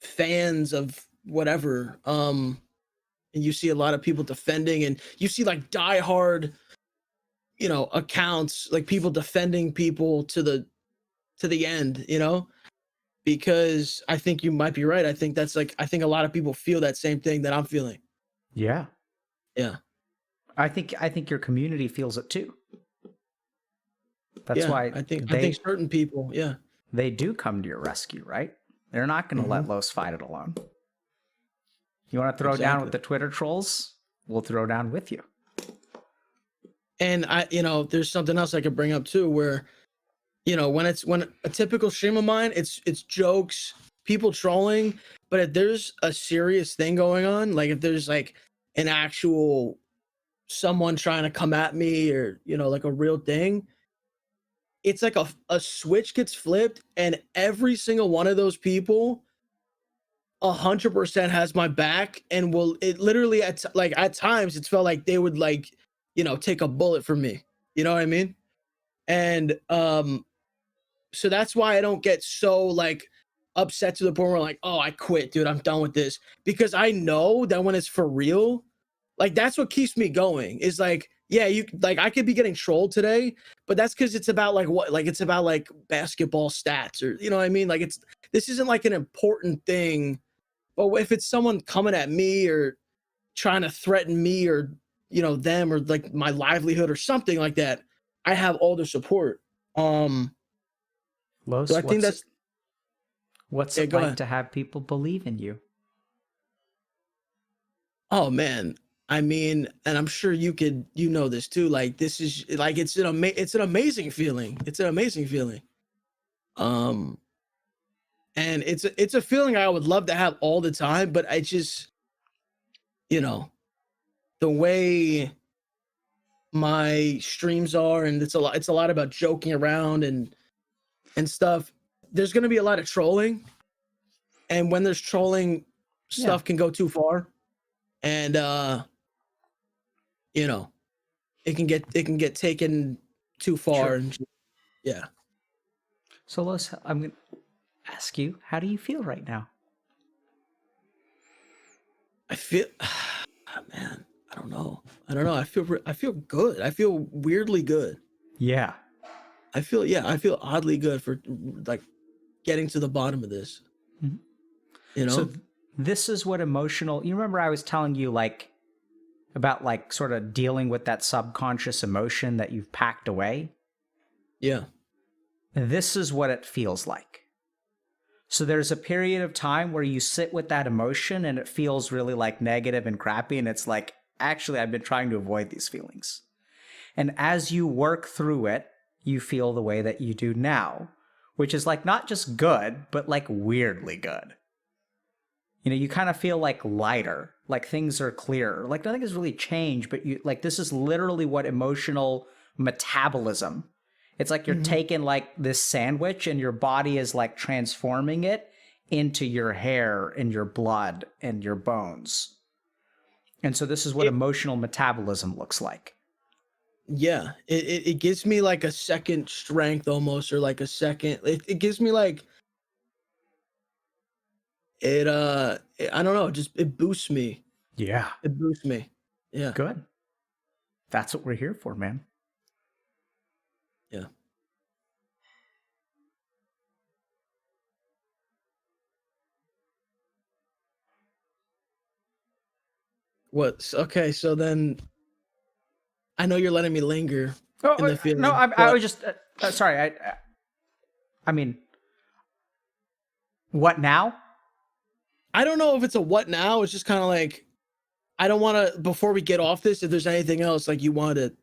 fans of whatever. And you see a lot of people defending, and you see like diehard, you know, accounts, like people defending people to the end, you know, because I think you might be right. I think that's like, I think a lot of people feel that same thing that I'm feeling. Yeah. Yeah. I think your community feels it too. That's why I think certain people, they do come to your rescue, right? They're not going to let Los fight it alone. You want to throw down with the Twitter trolls? We'll throw down with you. And you know, there's something else I could bring up too, where when a typical stream of mine, it's jokes, people trolling. But if there's a serious thing going on, like if there's like an actual someone trying to come at me, or like a real thing, it's like a switch gets flipped, and every single one of those people 100% has my back, and will it literally at times it's felt like they would like take a bullet for me. You know what I mean? And so that's why I don't get so like upset to the point where like, oh, I quit, dude, I'm done with this, because I know that when it's for real, like that's what keeps me going. Is like, yeah, you like I could be getting trolled today, but that's because it's about like what, like it's about like basketball stats, or you know what I mean? Like this isn't like an important thing. But if it's someone coming at me or trying to threaten me, or them, or like my livelihood or something like that, I have all the support. Los, So I think that's what's yeah, it go like ahead. to have people believe in you? Oh man, I mean, and I'm sure you know this too. Like this is like it's an amazing feeling. It's an amazing feeling. Um, and it's a feeling I would love to have all the time, but I just you know the way my streams are, and it's a lot about joking around and stuff. There's gonna be a lot of trolling, and when there's trolling, Yeah. stuff can go too far, and you know it can get taken too far, Sure. and yeah. So Los, I'm going to ask you, how do you feel right now? I feel man, I don't know, I feel good. I feel weirdly good. Yeah. I feel oddly good for like getting to the bottom of this, Mhm. you So know. this is what emotional, you remember I was telling you like about like sort of dealing with that subconscious emotion that you've packed away? Yeah. This is what it feels like. So there's a period of time where you sit with that emotion and it feels really like negative and crappy, and it's like, actually, I've been trying to avoid these feelings. And as you work through it, you feel the way that you do now, which is like not just good, but like weirdly good. You kind of feel like lighter, like things are clearer, like nothing has really changed, but you like this is literally what emotional metabolism. It's like you're Mhm. taking like this sandwich and your body is like transforming it into your hair and your blood and your bones. And so this is what It, emotional metabolism looks like. yeah, it gives me like a second strength almost, or like a second. It gives me like I don't know, just it boosts me. Yeah. It boosts me. Yeah, Good. That's what we're here for, man. yeah. What's okay? So then I know you're letting me linger Oh, in the no, feeling, I but was just sorry. I mean, what now? I don't know if it's a what now. It's just kind of like I don't want to. Before we get off this, if there's anything else like you want to,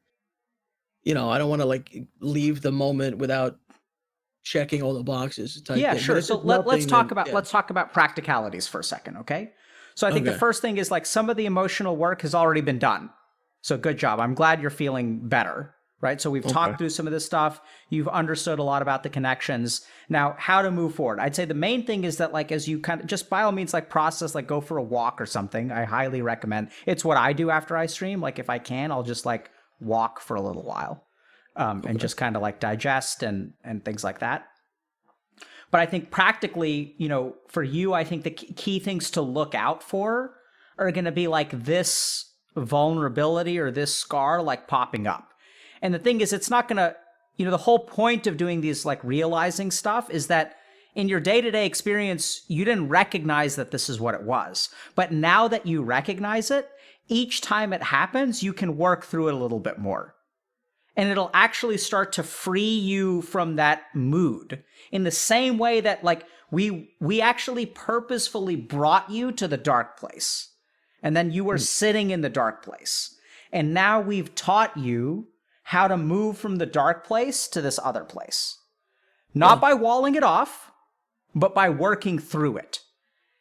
I don't want to like leave the moment without checking all the boxes type Yeah, thing. But sure. if So it's nothing, then yeah. let's talk about practicalities for a second, okay? So I think the Okay. first thing is like some of the emotional work has already been done. So good job. I'm glad you're feeling better, right? So we've Okay. talked through some of this stuff. You've understood a lot about the connections. Now, how to move forward. I'd say the main thing is that like as you kind of just by all means like process, like go for a walk or something. I highly recommend. It's what I do after I stream. Like if I can, I'll just like walk for a little while. And Okay. just kind of like digest and things like that. But I think practically, for you, I think the key things to look out for are going to be like this vulnerability or this scar like popping up. And the thing is, it's not going to, the whole point of doing these like realizing stuff is that in your day-to-day experience, you didn't recognize that this is what it was. But now that you recognize it, each time it happens, you can work through it a little bit more. And it'll actually start to free you from that mood in the same way that like we actually purposefully brought you to the dark place, and then you were sitting in the dark place, and now we've taught you how to move from the dark place to this other place. Not by walling it off, but by working through it.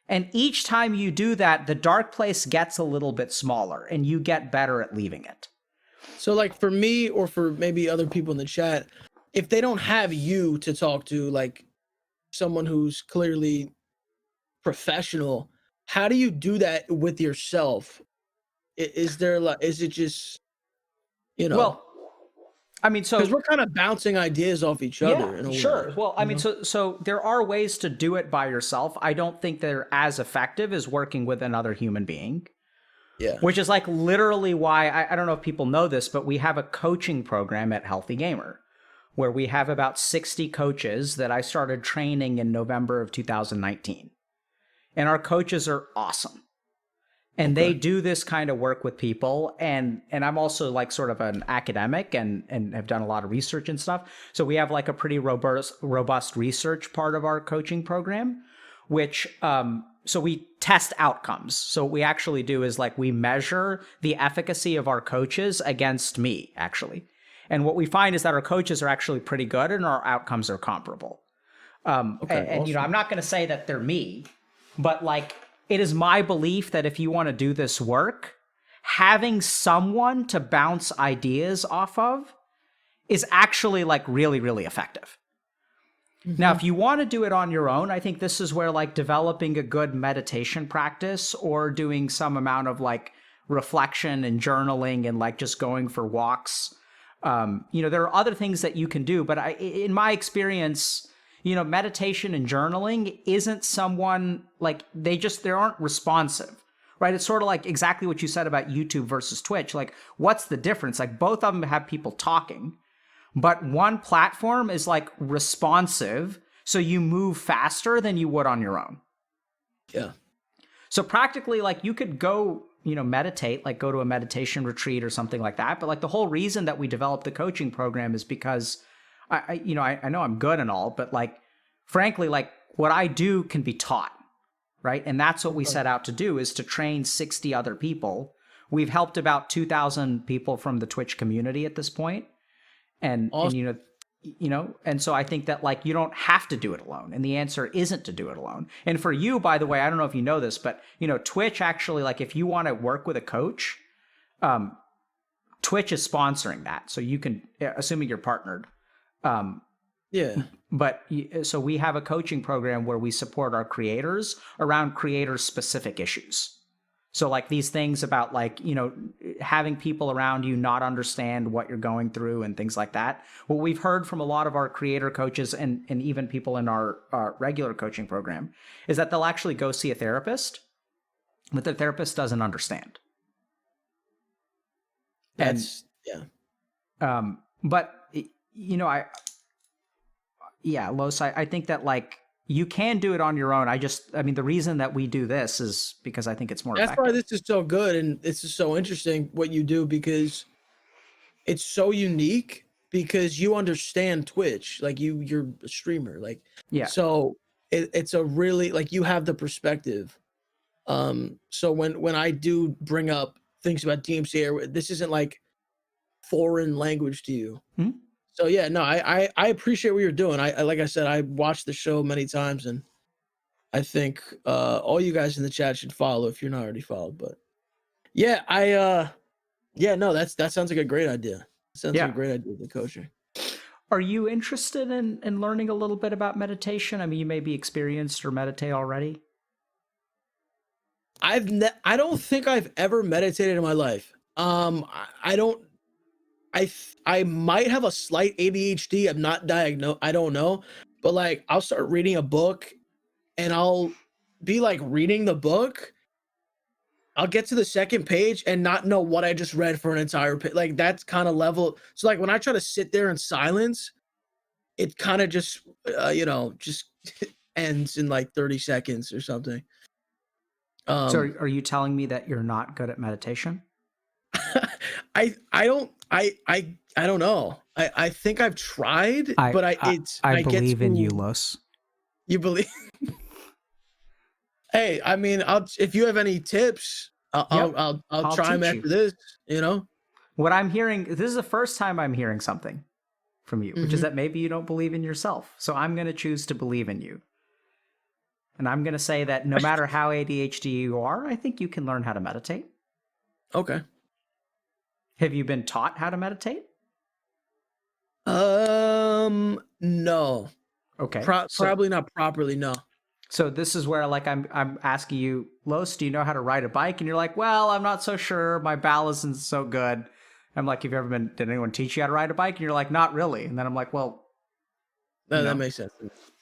And each time you do that, the dark place gets a little bit smaller and you get better at leaving it. So like for me, or for maybe other people in the chat, if they don't have you to talk to, like someone who's clearly professional, how do you do that with yourself? Is there like, is it just, you know? Well, I mean, so because we're kind of bouncing ideas off each other. In a sure. way, well, I mean, so there are ways to do it by yourself. I don't think they're as effective as working with another human being. Yeah. Which is like literally why, I don't know if people know this, but we have a coaching program at Healthy Gamer where we have about 60 coaches that I started training in November of 2019. And our coaches are awesome. And they do this kind of work with people. And I'm also like sort of an academic and have done a lot of research and stuff. So we have like a pretty robust research part of our coaching program, which, so we test outcomes. So what we actually do is like we measure the efficacy of our coaches against me, actually. And what we find is that our coaches are actually pretty good and our outcomes are comparable. And you know, I'm not going to say that they're me, but like, it is my belief that if you want to do this work, having someone to bounce ideas off of is actually like really, really effective. Mm-hmm. Now, if you want to do it on your own, I think this is where like developing a good meditation practice or doing some amount of like reflection and journaling and like just going for walks. You know, there are other things that you can do, but in my experience, you know, meditation and journaling isn't someone like they aren't responsive, right? It's sort of like exactly what you said about YouTube versus Twitch. Like, what's the difference? Like, both of them have people talking, but one platform is like responsive. So you move faster than you would on your own. Yeah. So practically, like, you could go, you know, meditate, like go to a meditation retreat or something like that. But like the whole reason that we developed the coaching program is because I know I'm good and all, but like, frankly, like what I do can be taught, right? And that's what we set out to do, is to train 60 other people. We've helped about 2,000 people from the Twitch community at this point. And, awesome. and you know, and so I think that like, you don't have to do it alone. And the answer isn't to do it alone. And for you, by the way, I don't know if you know this, but you know, Twitch actually, like if you want to work with a coach, Twitch is sponsoring that. So you can, assuming you're partnered, yeah. But so we have a coaching program where we support our creators around creator specific issues. So like these things about like, you know, having people around you not understand what you're going through and things like that. What we've heard from a lot of our creator coaches and even people in our regular coaching program is that they'll actually go see a therapist, but the therapist doesn't understand. That's, but you know, Los, I think that like you can do it on your own. I mean, the reason that we do this is because I think it's more effective. That's why this is so good. And this is so interesting what you do, because it's so unique, because you understand Twitch, like you're a streamer, like, yeah. So it's a really, like, you have the perspective. So when I do bring up things about DMCA, this isn't like foreign language to you. Mm-hmm. So yeah, no, I appreciate what you're doing. I like I said, I watched the show many times, and I think all you guys in the chat should follow if you're not already followed. But yeah, no, that sounds like a great idea. Sounds like a great idea, the coaching. Are you interested in learning a little bit about meditation? I mean, you may be experienced or meditate already. I don't think I've ever meditated in my life. I might have a slight ADHD. I'm not diagnosed. I don't know. But like, I'll start reading a book and I'll be like reading the book. I'll get to the second page and not know what I just read for an entire page. Like, that's kind of level. So like when I try to sit there in silence, it kind of just, just ends in like 30 seconds or something. So are you telling me that you're not good at meditation? I don't know. I think I've tried, but I believe in you, Los. You believe? Hey, I mean, if you have any tips, I'll try them after this. You know, what I'm hearing. This is the first time I'm hearing something. from you, which is that maybe you don't believe in yourself. So I'm going to choose to believe in you. And I'm going to say that no matter how ADHD you are, I think you can learn how to meditate. Okay. Have you been taught how to meditate? No. Okay. Probably not properly, no. So this is where, like, I'm asking you, Los, do you know how to ride a bike? And you're like, well, I'm not so sure. My balance isn't so good. I'm like, have you ever did anyone teach you how to ride a bike? And you're like, not really. And then I'm like, well, that makes sense.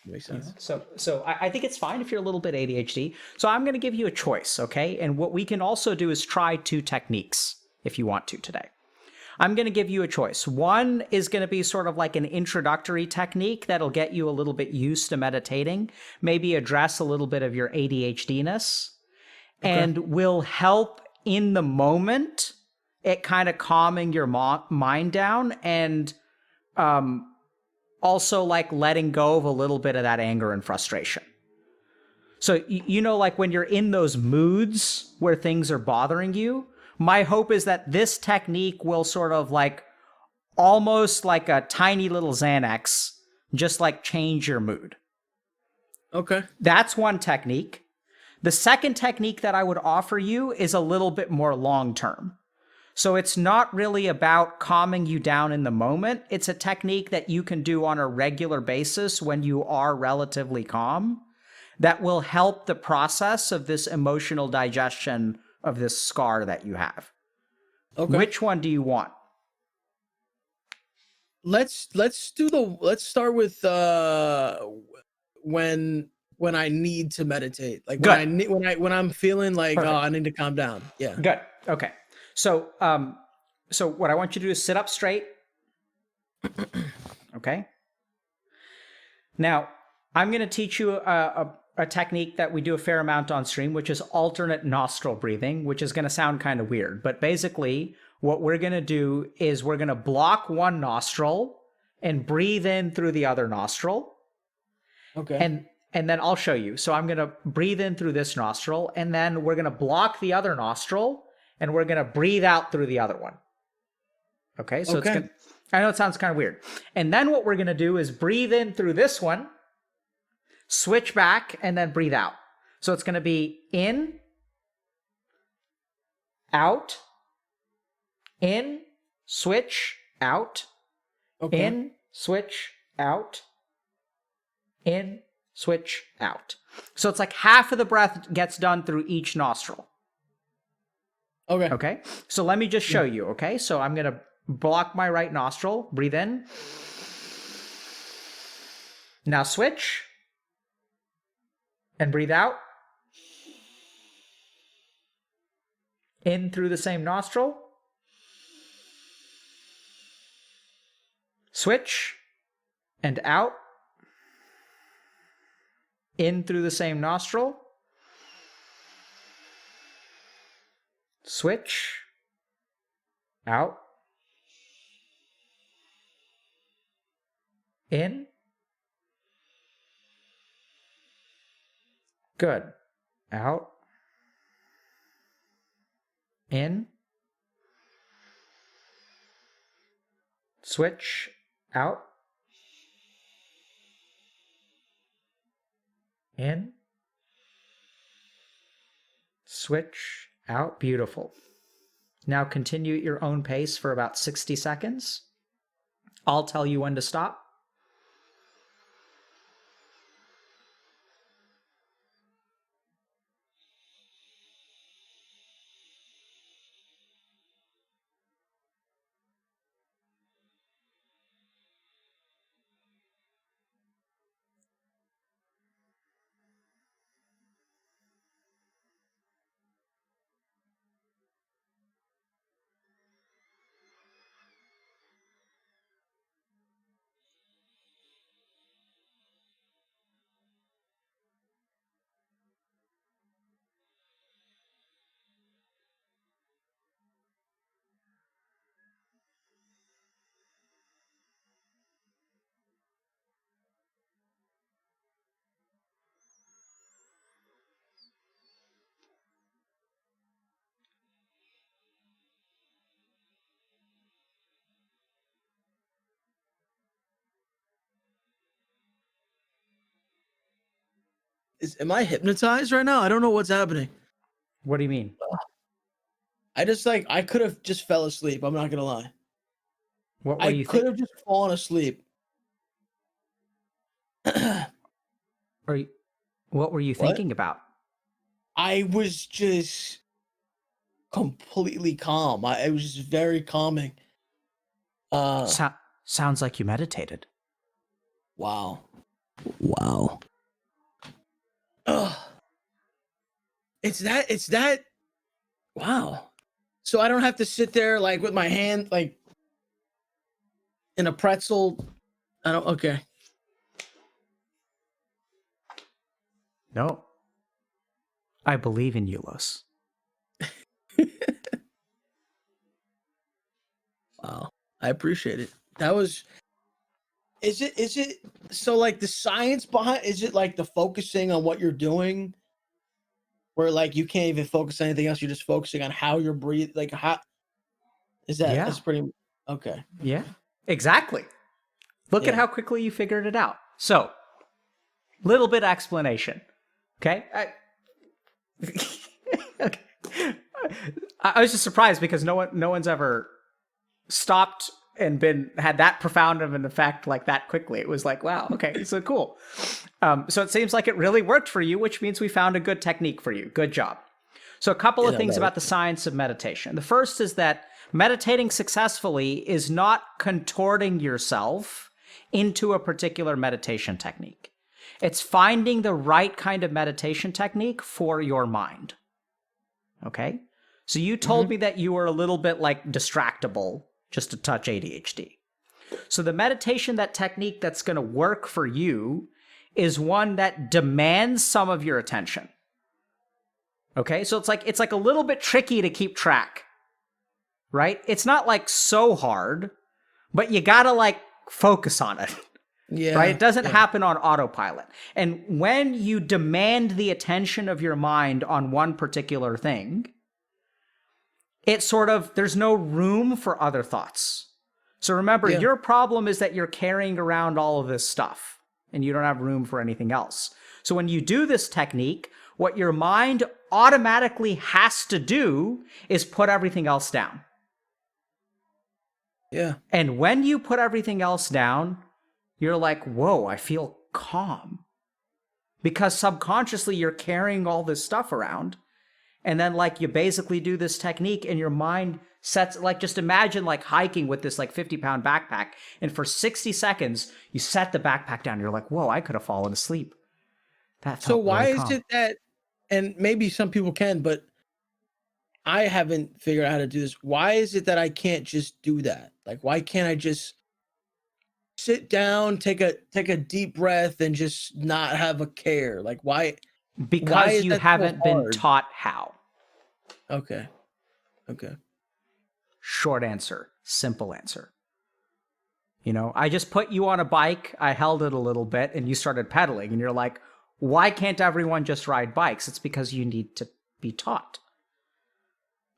Makes sense. So I think it's fine if you're a little bit ADHD. So I'm going to give you a choice, okay? And what we can also do is try 2 techniques if you want to today. I'm going to give you a choice. One is going to be sort of like an introductory technique that'll get you a little bit used to meditating, maybe address a little bit of your ADHD-ness, and will help in the moment at kind of calming your mind down and also like letting go of a little bit of that anger and frustration. So, you know, like when you're in those moods where things are bothering you, my hope is that this technique will sort of like almost like a tiny little Xanax, just like change your mood. Okay. That's one technique. The second technique that I would offer you is a little bit more long-term. So it's not really about calming you down in the moment. It's a technique that you can do on a regular basis when you are relatively calm that will help the process of this emotional digestion of this scar that you have. Okay. Which one do you want? Let's start with when I need to meditate. Like when I'm feeling like I need to calm down. Yeah. Good. Okay. So so what I want you to do is sit up straight. Okay. Now, I'm going to teach you a technique that we do a fair amount on stream, which is alternate nostril breathing, which is going to sound kind of weird. But basically, what we're going to do is we're going to block one nostril and breathe in through the other nostril. Okay. And then I'll show you. So I'm going to breathe in through this nostril, and then we're going to block the other nostril, and we're going to breathe out through the other one. Okay? So it's gonna, I know it sounds kind of weird. And then what we're going to do is breathe in through this one, switch back, and then breathe out. So it's going to be in, out, in, switch, out, in, switch, out, in, switch, out. So it's like half of the breath gets done through each nostril. Okay. Okay. So let me just show you. Okay. So I'm going to block my right nostril, breathe in. Now switch. And breathe out. In through the same nostril. Switch. And out. In through the same nostril. Switch. Out. In. Good. Out. In. Switch. Out. In. Switch. Out. Beautiful. Now continue at your own pace for about 60 seconds. I'll tell you when to stop. Am I hypnotized right now? I don't know what's happening. What do you mean? I just like I could have just fell asleep. I'm not gonna lie. What were I you could have just fallen asleep. What were you thinking about? I was just completely calm. It was just very calming. Sounds like you meditated. Wow. Ugh. It's that. Wow. So I don't have to sit there like with my hand like in a pretzel. Okay. No. I believe in you, Los. Wow. I appreciate it. That was is it so like the science behind is it like the focusing on what you're doing where like you can't even focus on anything else, you're just focusing on how you're breathing, like how is that Yeah. that's pretty okay. Yeah. Exactly. Look at how quickly you figured it out. So, little bit of explanation. Okay? Okay. I was just surprised because no one's ever stopped and had that profound of an effect like that quickly. It was like, wow, okay, so cool. So it seems like it really worked for you, which means we found a good technique for you. Good job. So a couple of things about the science of meditation. The first is that meditating successfully is not contorting yourself into a particular meditation technique. It's finding the right kind of meditation technique for your mind. Okay? So you told me that you were a little bit like distractible, just a touch ADHD. So the meditation, that technique that's going to work for you is one that demands some of your attention. Okay? So it's like a little bit tricky to keep track. Right? It's not like so hard, but you got to like focus on it. Yeah. Right? It doesn't happen on autopilot. And when you demand the attention of your mind on one particular thing, it's sort of, there's no room for other thoughts. So remember, your problem is that you're carrying around all of this stuff and you don't have room for anything else. So when you do this technique, what your mind automatically has to do is put everything else down. Yeah. And when you put everything else down, you're like, whoa, I feel calm. Because subconsciously you're carrying all this stuff around. And then like you basically do this technique and your mind sets, like just imagine like hiking with this like 50-pound backpack. And for 60 seconds, you set the backpack down. You're like, whoa, I could have fallen asleep. That felt So why really is calm. it that, and maybe some people can, but I haven't figured out how to do this. Why is it that I can't just do that? Like, why can't I just sit down, take a deep breath and just not have a care? Like, why? Because is you that so haven't been hard? taught how. Okay. Short answer, simple answer. You know, I just put you on a bike, I held it a little bit, and you started pedaling, and you're like, why can't everyone just ride bikes? It's because you need to be taught.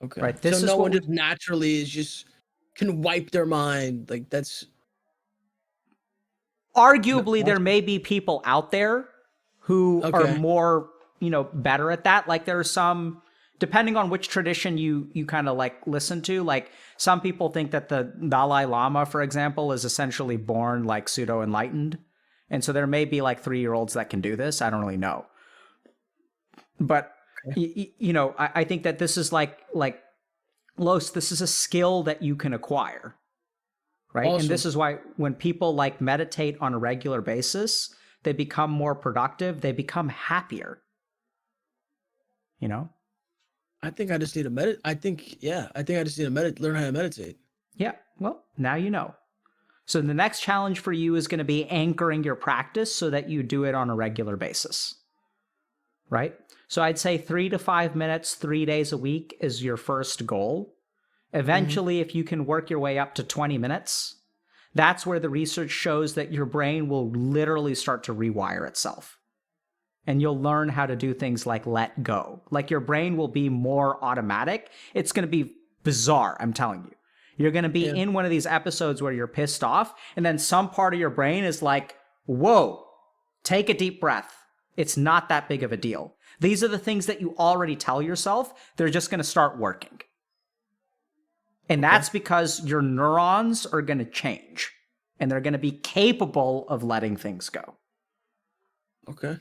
Okay. Right. So no one just naturally is just can wipe their mind. Like that's arguably there may be people out there who are more, you know, better at that. Like there are some, depending on which tradition you kind of like listen to, like some people think that the Dalai Lama, for example, is essentially born like pseudo enlightened. And so there may be like 3-year-olds that can do this. I don't really know. But, you know, I think that this is like Los, this is a skill that you can acquire. Right. Awesome. And this is why when people like meditate on a regular basis, they become more productive. They become happier. You know? I think I just need to meditate. I think I just need to learn how to meditate. Yeah. Well, now you know. So the next challenge for you is going to be anchoring your practice so that you do it on a regular basis. Right? So I'd say 3 to 5 minutes, 3 days a week is your first goal. Eventually, if you can work your way up to 20 minutes, that's where the research shows that your brain will literally start to rewire itself. And you'll learn how to do things like let go. Like your brain will be more automatic. It's going to be bizarre, I'm telling you. You're going to be in one of these episodes where you're pissed off, and then some part of your brain is like, whoa, take a deep breath. It's not that big of a deal. These are the things that you already tell yourself. They're just going to start working. And that's because your neurons are going to change. And they're going to be capable of letting things go. Okay.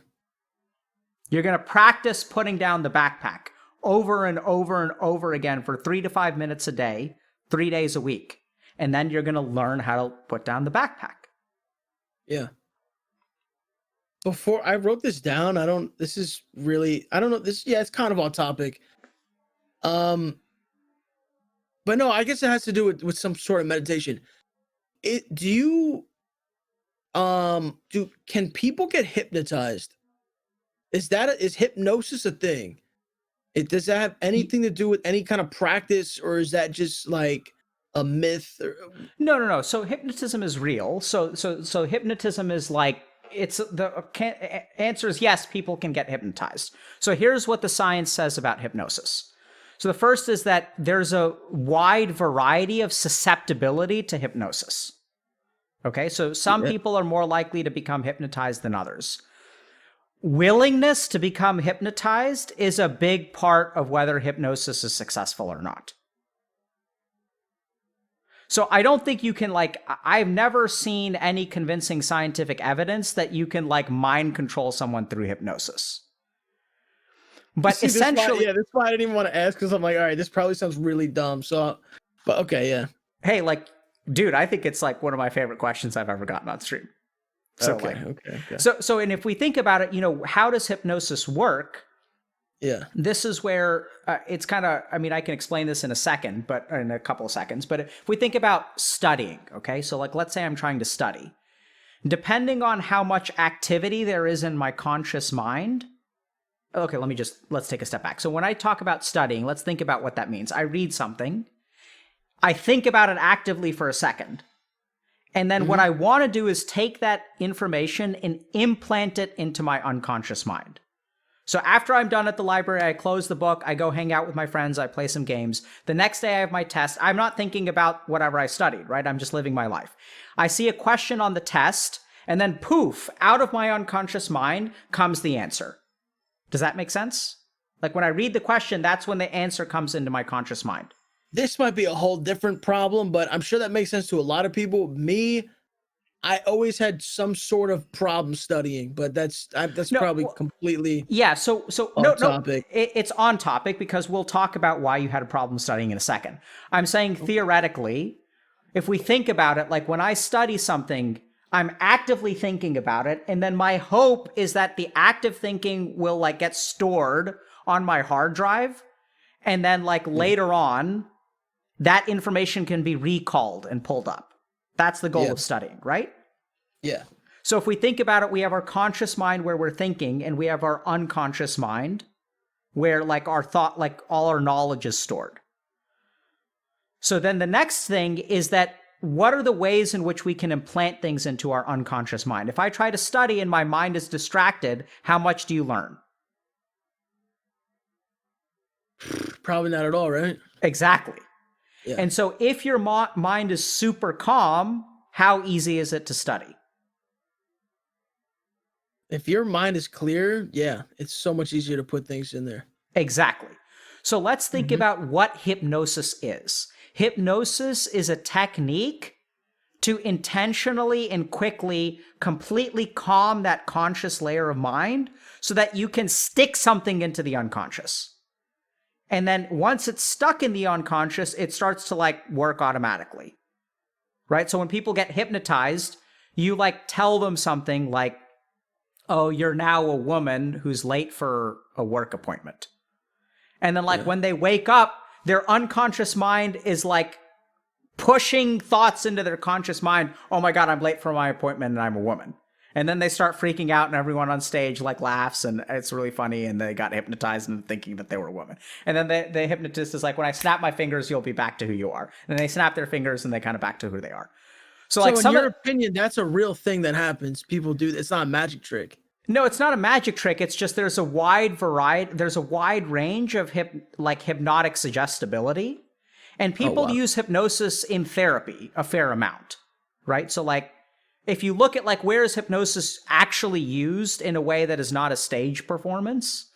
You're going to practice putting down the backpack over and over and over again for 3 to 5 minutes a day, 3 days a week. And then you're going to learn how to put down the backpack. Yeah. Before I wrote this down, it's kind of off topic. But no, I guess it has to do with some sort of meditation. Can people get hypnotized? Is hypnosis a thing? Does that have anything to do with any kind of practice, or is that just like a myth? No. So hypnotism is real. So hypnotism is like, answer is yes, people can get hypnotized. So here's what the science says about hypnosis. So the first is that there's a wide variety of susceptibility to hypnosis. Okay, so some people are more likely to become hypnotized than others. Willingness to become hypnotized is a big part of whether hypnosis is successful or not. So I don't think you can I've never seen any convincing scientific evidence that you can mind control someone through hypnosis. But essentially, that's why I didn't even want to ask, because I'm like, all right, this probably sounds really dumb. So, but okay, yeah. Hey, dude, I think it's one of my favorite questions I've ever gotten on stream. So okay. So and if we think about it, how does hypnosis work? Yeah. This is where it's kind of, I can explain this in a couple of seconds, but if we think about studying, okay? So let's say I'm trying to study. Depending on how much activity there is in my conscious mind. Okay, let's take a step back. So when I talk about studying, let's think about what that means. I read something. I think about it actively for a second. And then what I want to do is take that information and implant it into my unconscious mind. So after I'm done at the library, I close the book, I go hang out with my friends, I play some games. The next day I have my test. I'm not thinking about whatever I studied, right? I'm just living my life. I see a question on the test, and then poof, out of my unconscious mind comes the answer. Does that make sense? When I read the question, that's when the answer comes into my conscious mind. This might be a whole different problem, but I'm sure that makes sense to a lot of people. Me, I always had some sort of problem studying, but that's probably completely So off topic. It's on topic because we'll talk about why you had a problem studying in a second. I'm saying theoretically, if we think about it, when I study something, I'm actively thinking about it, and then my hope is that the active thinking will get stored on my hard drive, and then later on, that information can be recalled and pulled up. That's the goal of studying, right? Yeah. So if we think about it, we have our conscious mind where we're thinking, and we have our unconscious mind where our thought, all our knowledge is stored. So then the next thing is that what are the ways in which we can implant things into our unconscious mind? If I try to study and my mind is distracted, how much do you learn? Probably not at all, right? Exactly. Yeah. And so if your mind is super calm, how easy is it to study? If your mind is clear, yeah, it's so much easier to put things in there. Exactly. So let's think about what hypnosis is. Hypnosis is a technique to intentionally and quickly completely calm that conscious layer of mind so that you can stick something into the unconscious. And then once it's stuck in the unconscious, it starts to work automatically, right? So when people get hypnotized, you tell them something like, oh, you're now a woman who's late for a work appointment. And then when they wake up, their unconscious mind is pushing thoughts into their conscious mind. Oh my God, I'm late for my appointment and I'm a woman. And then they start freaking out and everyone on stage laughs and it's really funny and they got hypnotized into thinking that they were a woman. And then the hypnotist is when I snap my fingers, you'll be back to who you are. And they snap their fingers and they kind of back to who they are. So in your opinion, that's a real thing that happens. People do. It's not a magic trick. No, it's not a magic trick. It's just there's a wide variety. There's a wide range of hypnotic suggestibility. And people use hypnosis in therapy a fair amount, right? So if you look at like where is hypnosis actually used in a way that is not a stage performance,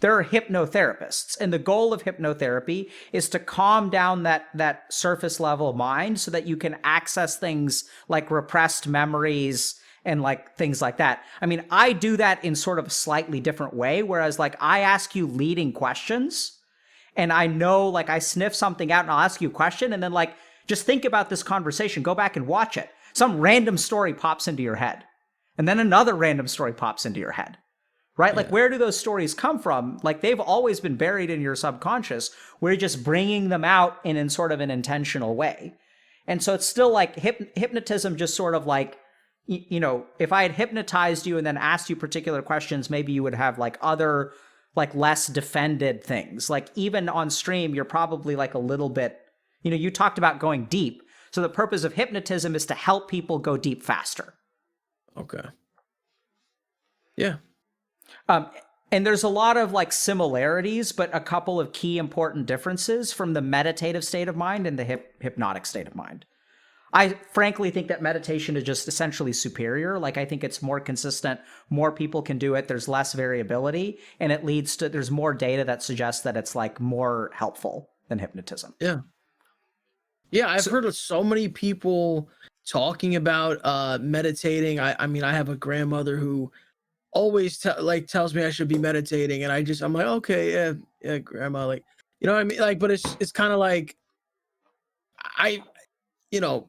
there are hypnotherapists, and the goal of hypnotherapy is to calm down that surface level mind so that you can access things like repressed memories and like things like that. I mean, I do that in sort of a slightly different way, whereas like I ask you leading questions and I know like I sniff something out and I'll ask you a question and then like just think about this conversation, go back and watch it. Some random story pops into your head and then another random story pops into your head. Right? Like, where do those stories come from? Like, they've always been buried in your subconscious. We're just bringing them out in sort of an intentional way. And so it's still like hypnotism, just sort of like, you know, if I had hypnotized you and then asked you particular questions, maybe you would have like other, like less defended things. Like, even on stream, you're probably like a little bit, you know, you talked about going deep. So the purpose of hypnotism is to help people go deep faster. Okay. Yeah. And there's a lot of like similarities, but a couple of key important differences from the meditative state of mind and the hypnotic state of mind. I frankly think that meditation is just essentially superior. Like, I think it's more consistent, more people can do it, there's less variability, and it leads to, there's more data that suggests that it's like more helpful than hypnotism. Yeah. Yeah, I've heard of so many people talking about meditating. I mean, I have a grandmother who always tells me I should be meditating, and I'm like, okay, yeah, grandma, like, you know what I mean? Like, but it's kind of like you know,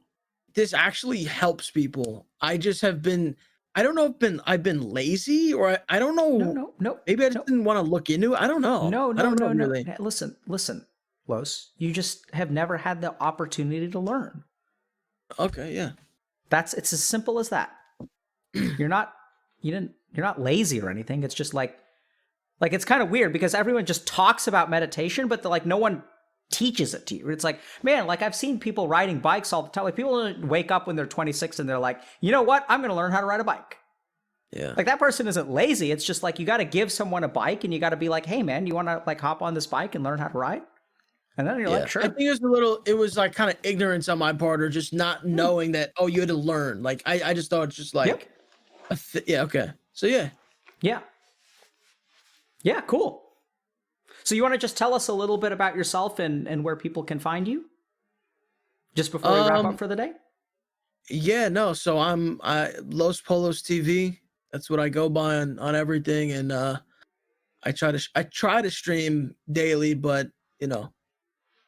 this actually helps people. I just have been, I don't know if I've been lazy or I don't know. No. Maybe I just didn't want to look into it. I don't know. No. Really. Listen, Los, you just have never had the opportunity to learn. Okay, yeah. It's as simple as that. You're not lazy or anything. It's just like it's kind of weird because everyone just talks about meditation, but like no one teaches it to you. It's like, man, like I've seen people riding bikes all the time. Like people wake up when they're 26 and they're like, you know what? I'm going to learn how to ride a bike. Yeah. Like that person isn't lazy. It's just like, you got to give someone a bike and you got to be like, hey man, you want to like hop on this bike and learn how to ride? And then you're like, sure. I think it was like kind of ignorance on my part, or just not knowing that, oh, you had to learn. Like, I just thought it's just like, yeah. Okay. So yeah. Yeah. Cool. So you want to just tell us a little bit about yourself and where people can find you? Just before we wrap up for the day? Yeah, no. So I'm LosPollosTV. That's what I go by on everything. And I try to stream daily, but you know,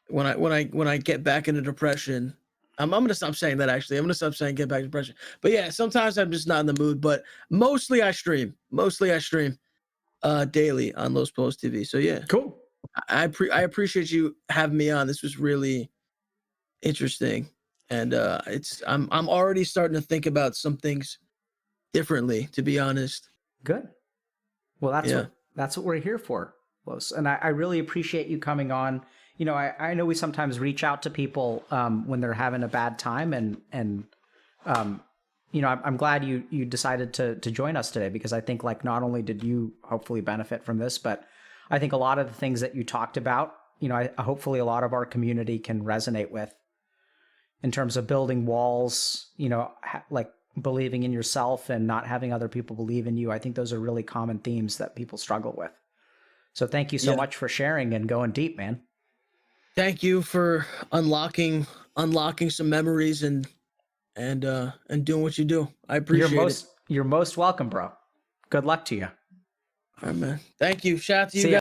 when I get back into depression, I'm gonna stop saying that actually. I'm gonna stop saying get back to depression. But yeah, sometimes I'm just not in the mood, but mostly I stream daily on LosPollosTV. So yeah, cool. I appreciate you having me on. This was really interesting, and I'm already starting to think about some things differently, to be honest. Good. Well, that's what we're here for, Los. And I really appreciate you coming on. You know, I know we sometimes reach out to people when they're having a bad time, and you know, I'm glad you decided to join us today, because I think like not only did you hopefully benefit from this, but I think a lot of the things that you talked about, you know, hopefully a lot of our community can resonate with in terms of building walls, you know, like believing in yourself and not having other people believe in you. I think those are really common themes that people struggle with. So thank you so much for sharing and going deep, man. Thank you for unlocking some memories and doing what you do. I appreciate it. You're most welcome, bro. Good luck to you. All right, man. Thank you. Shout out to you See guys. ya.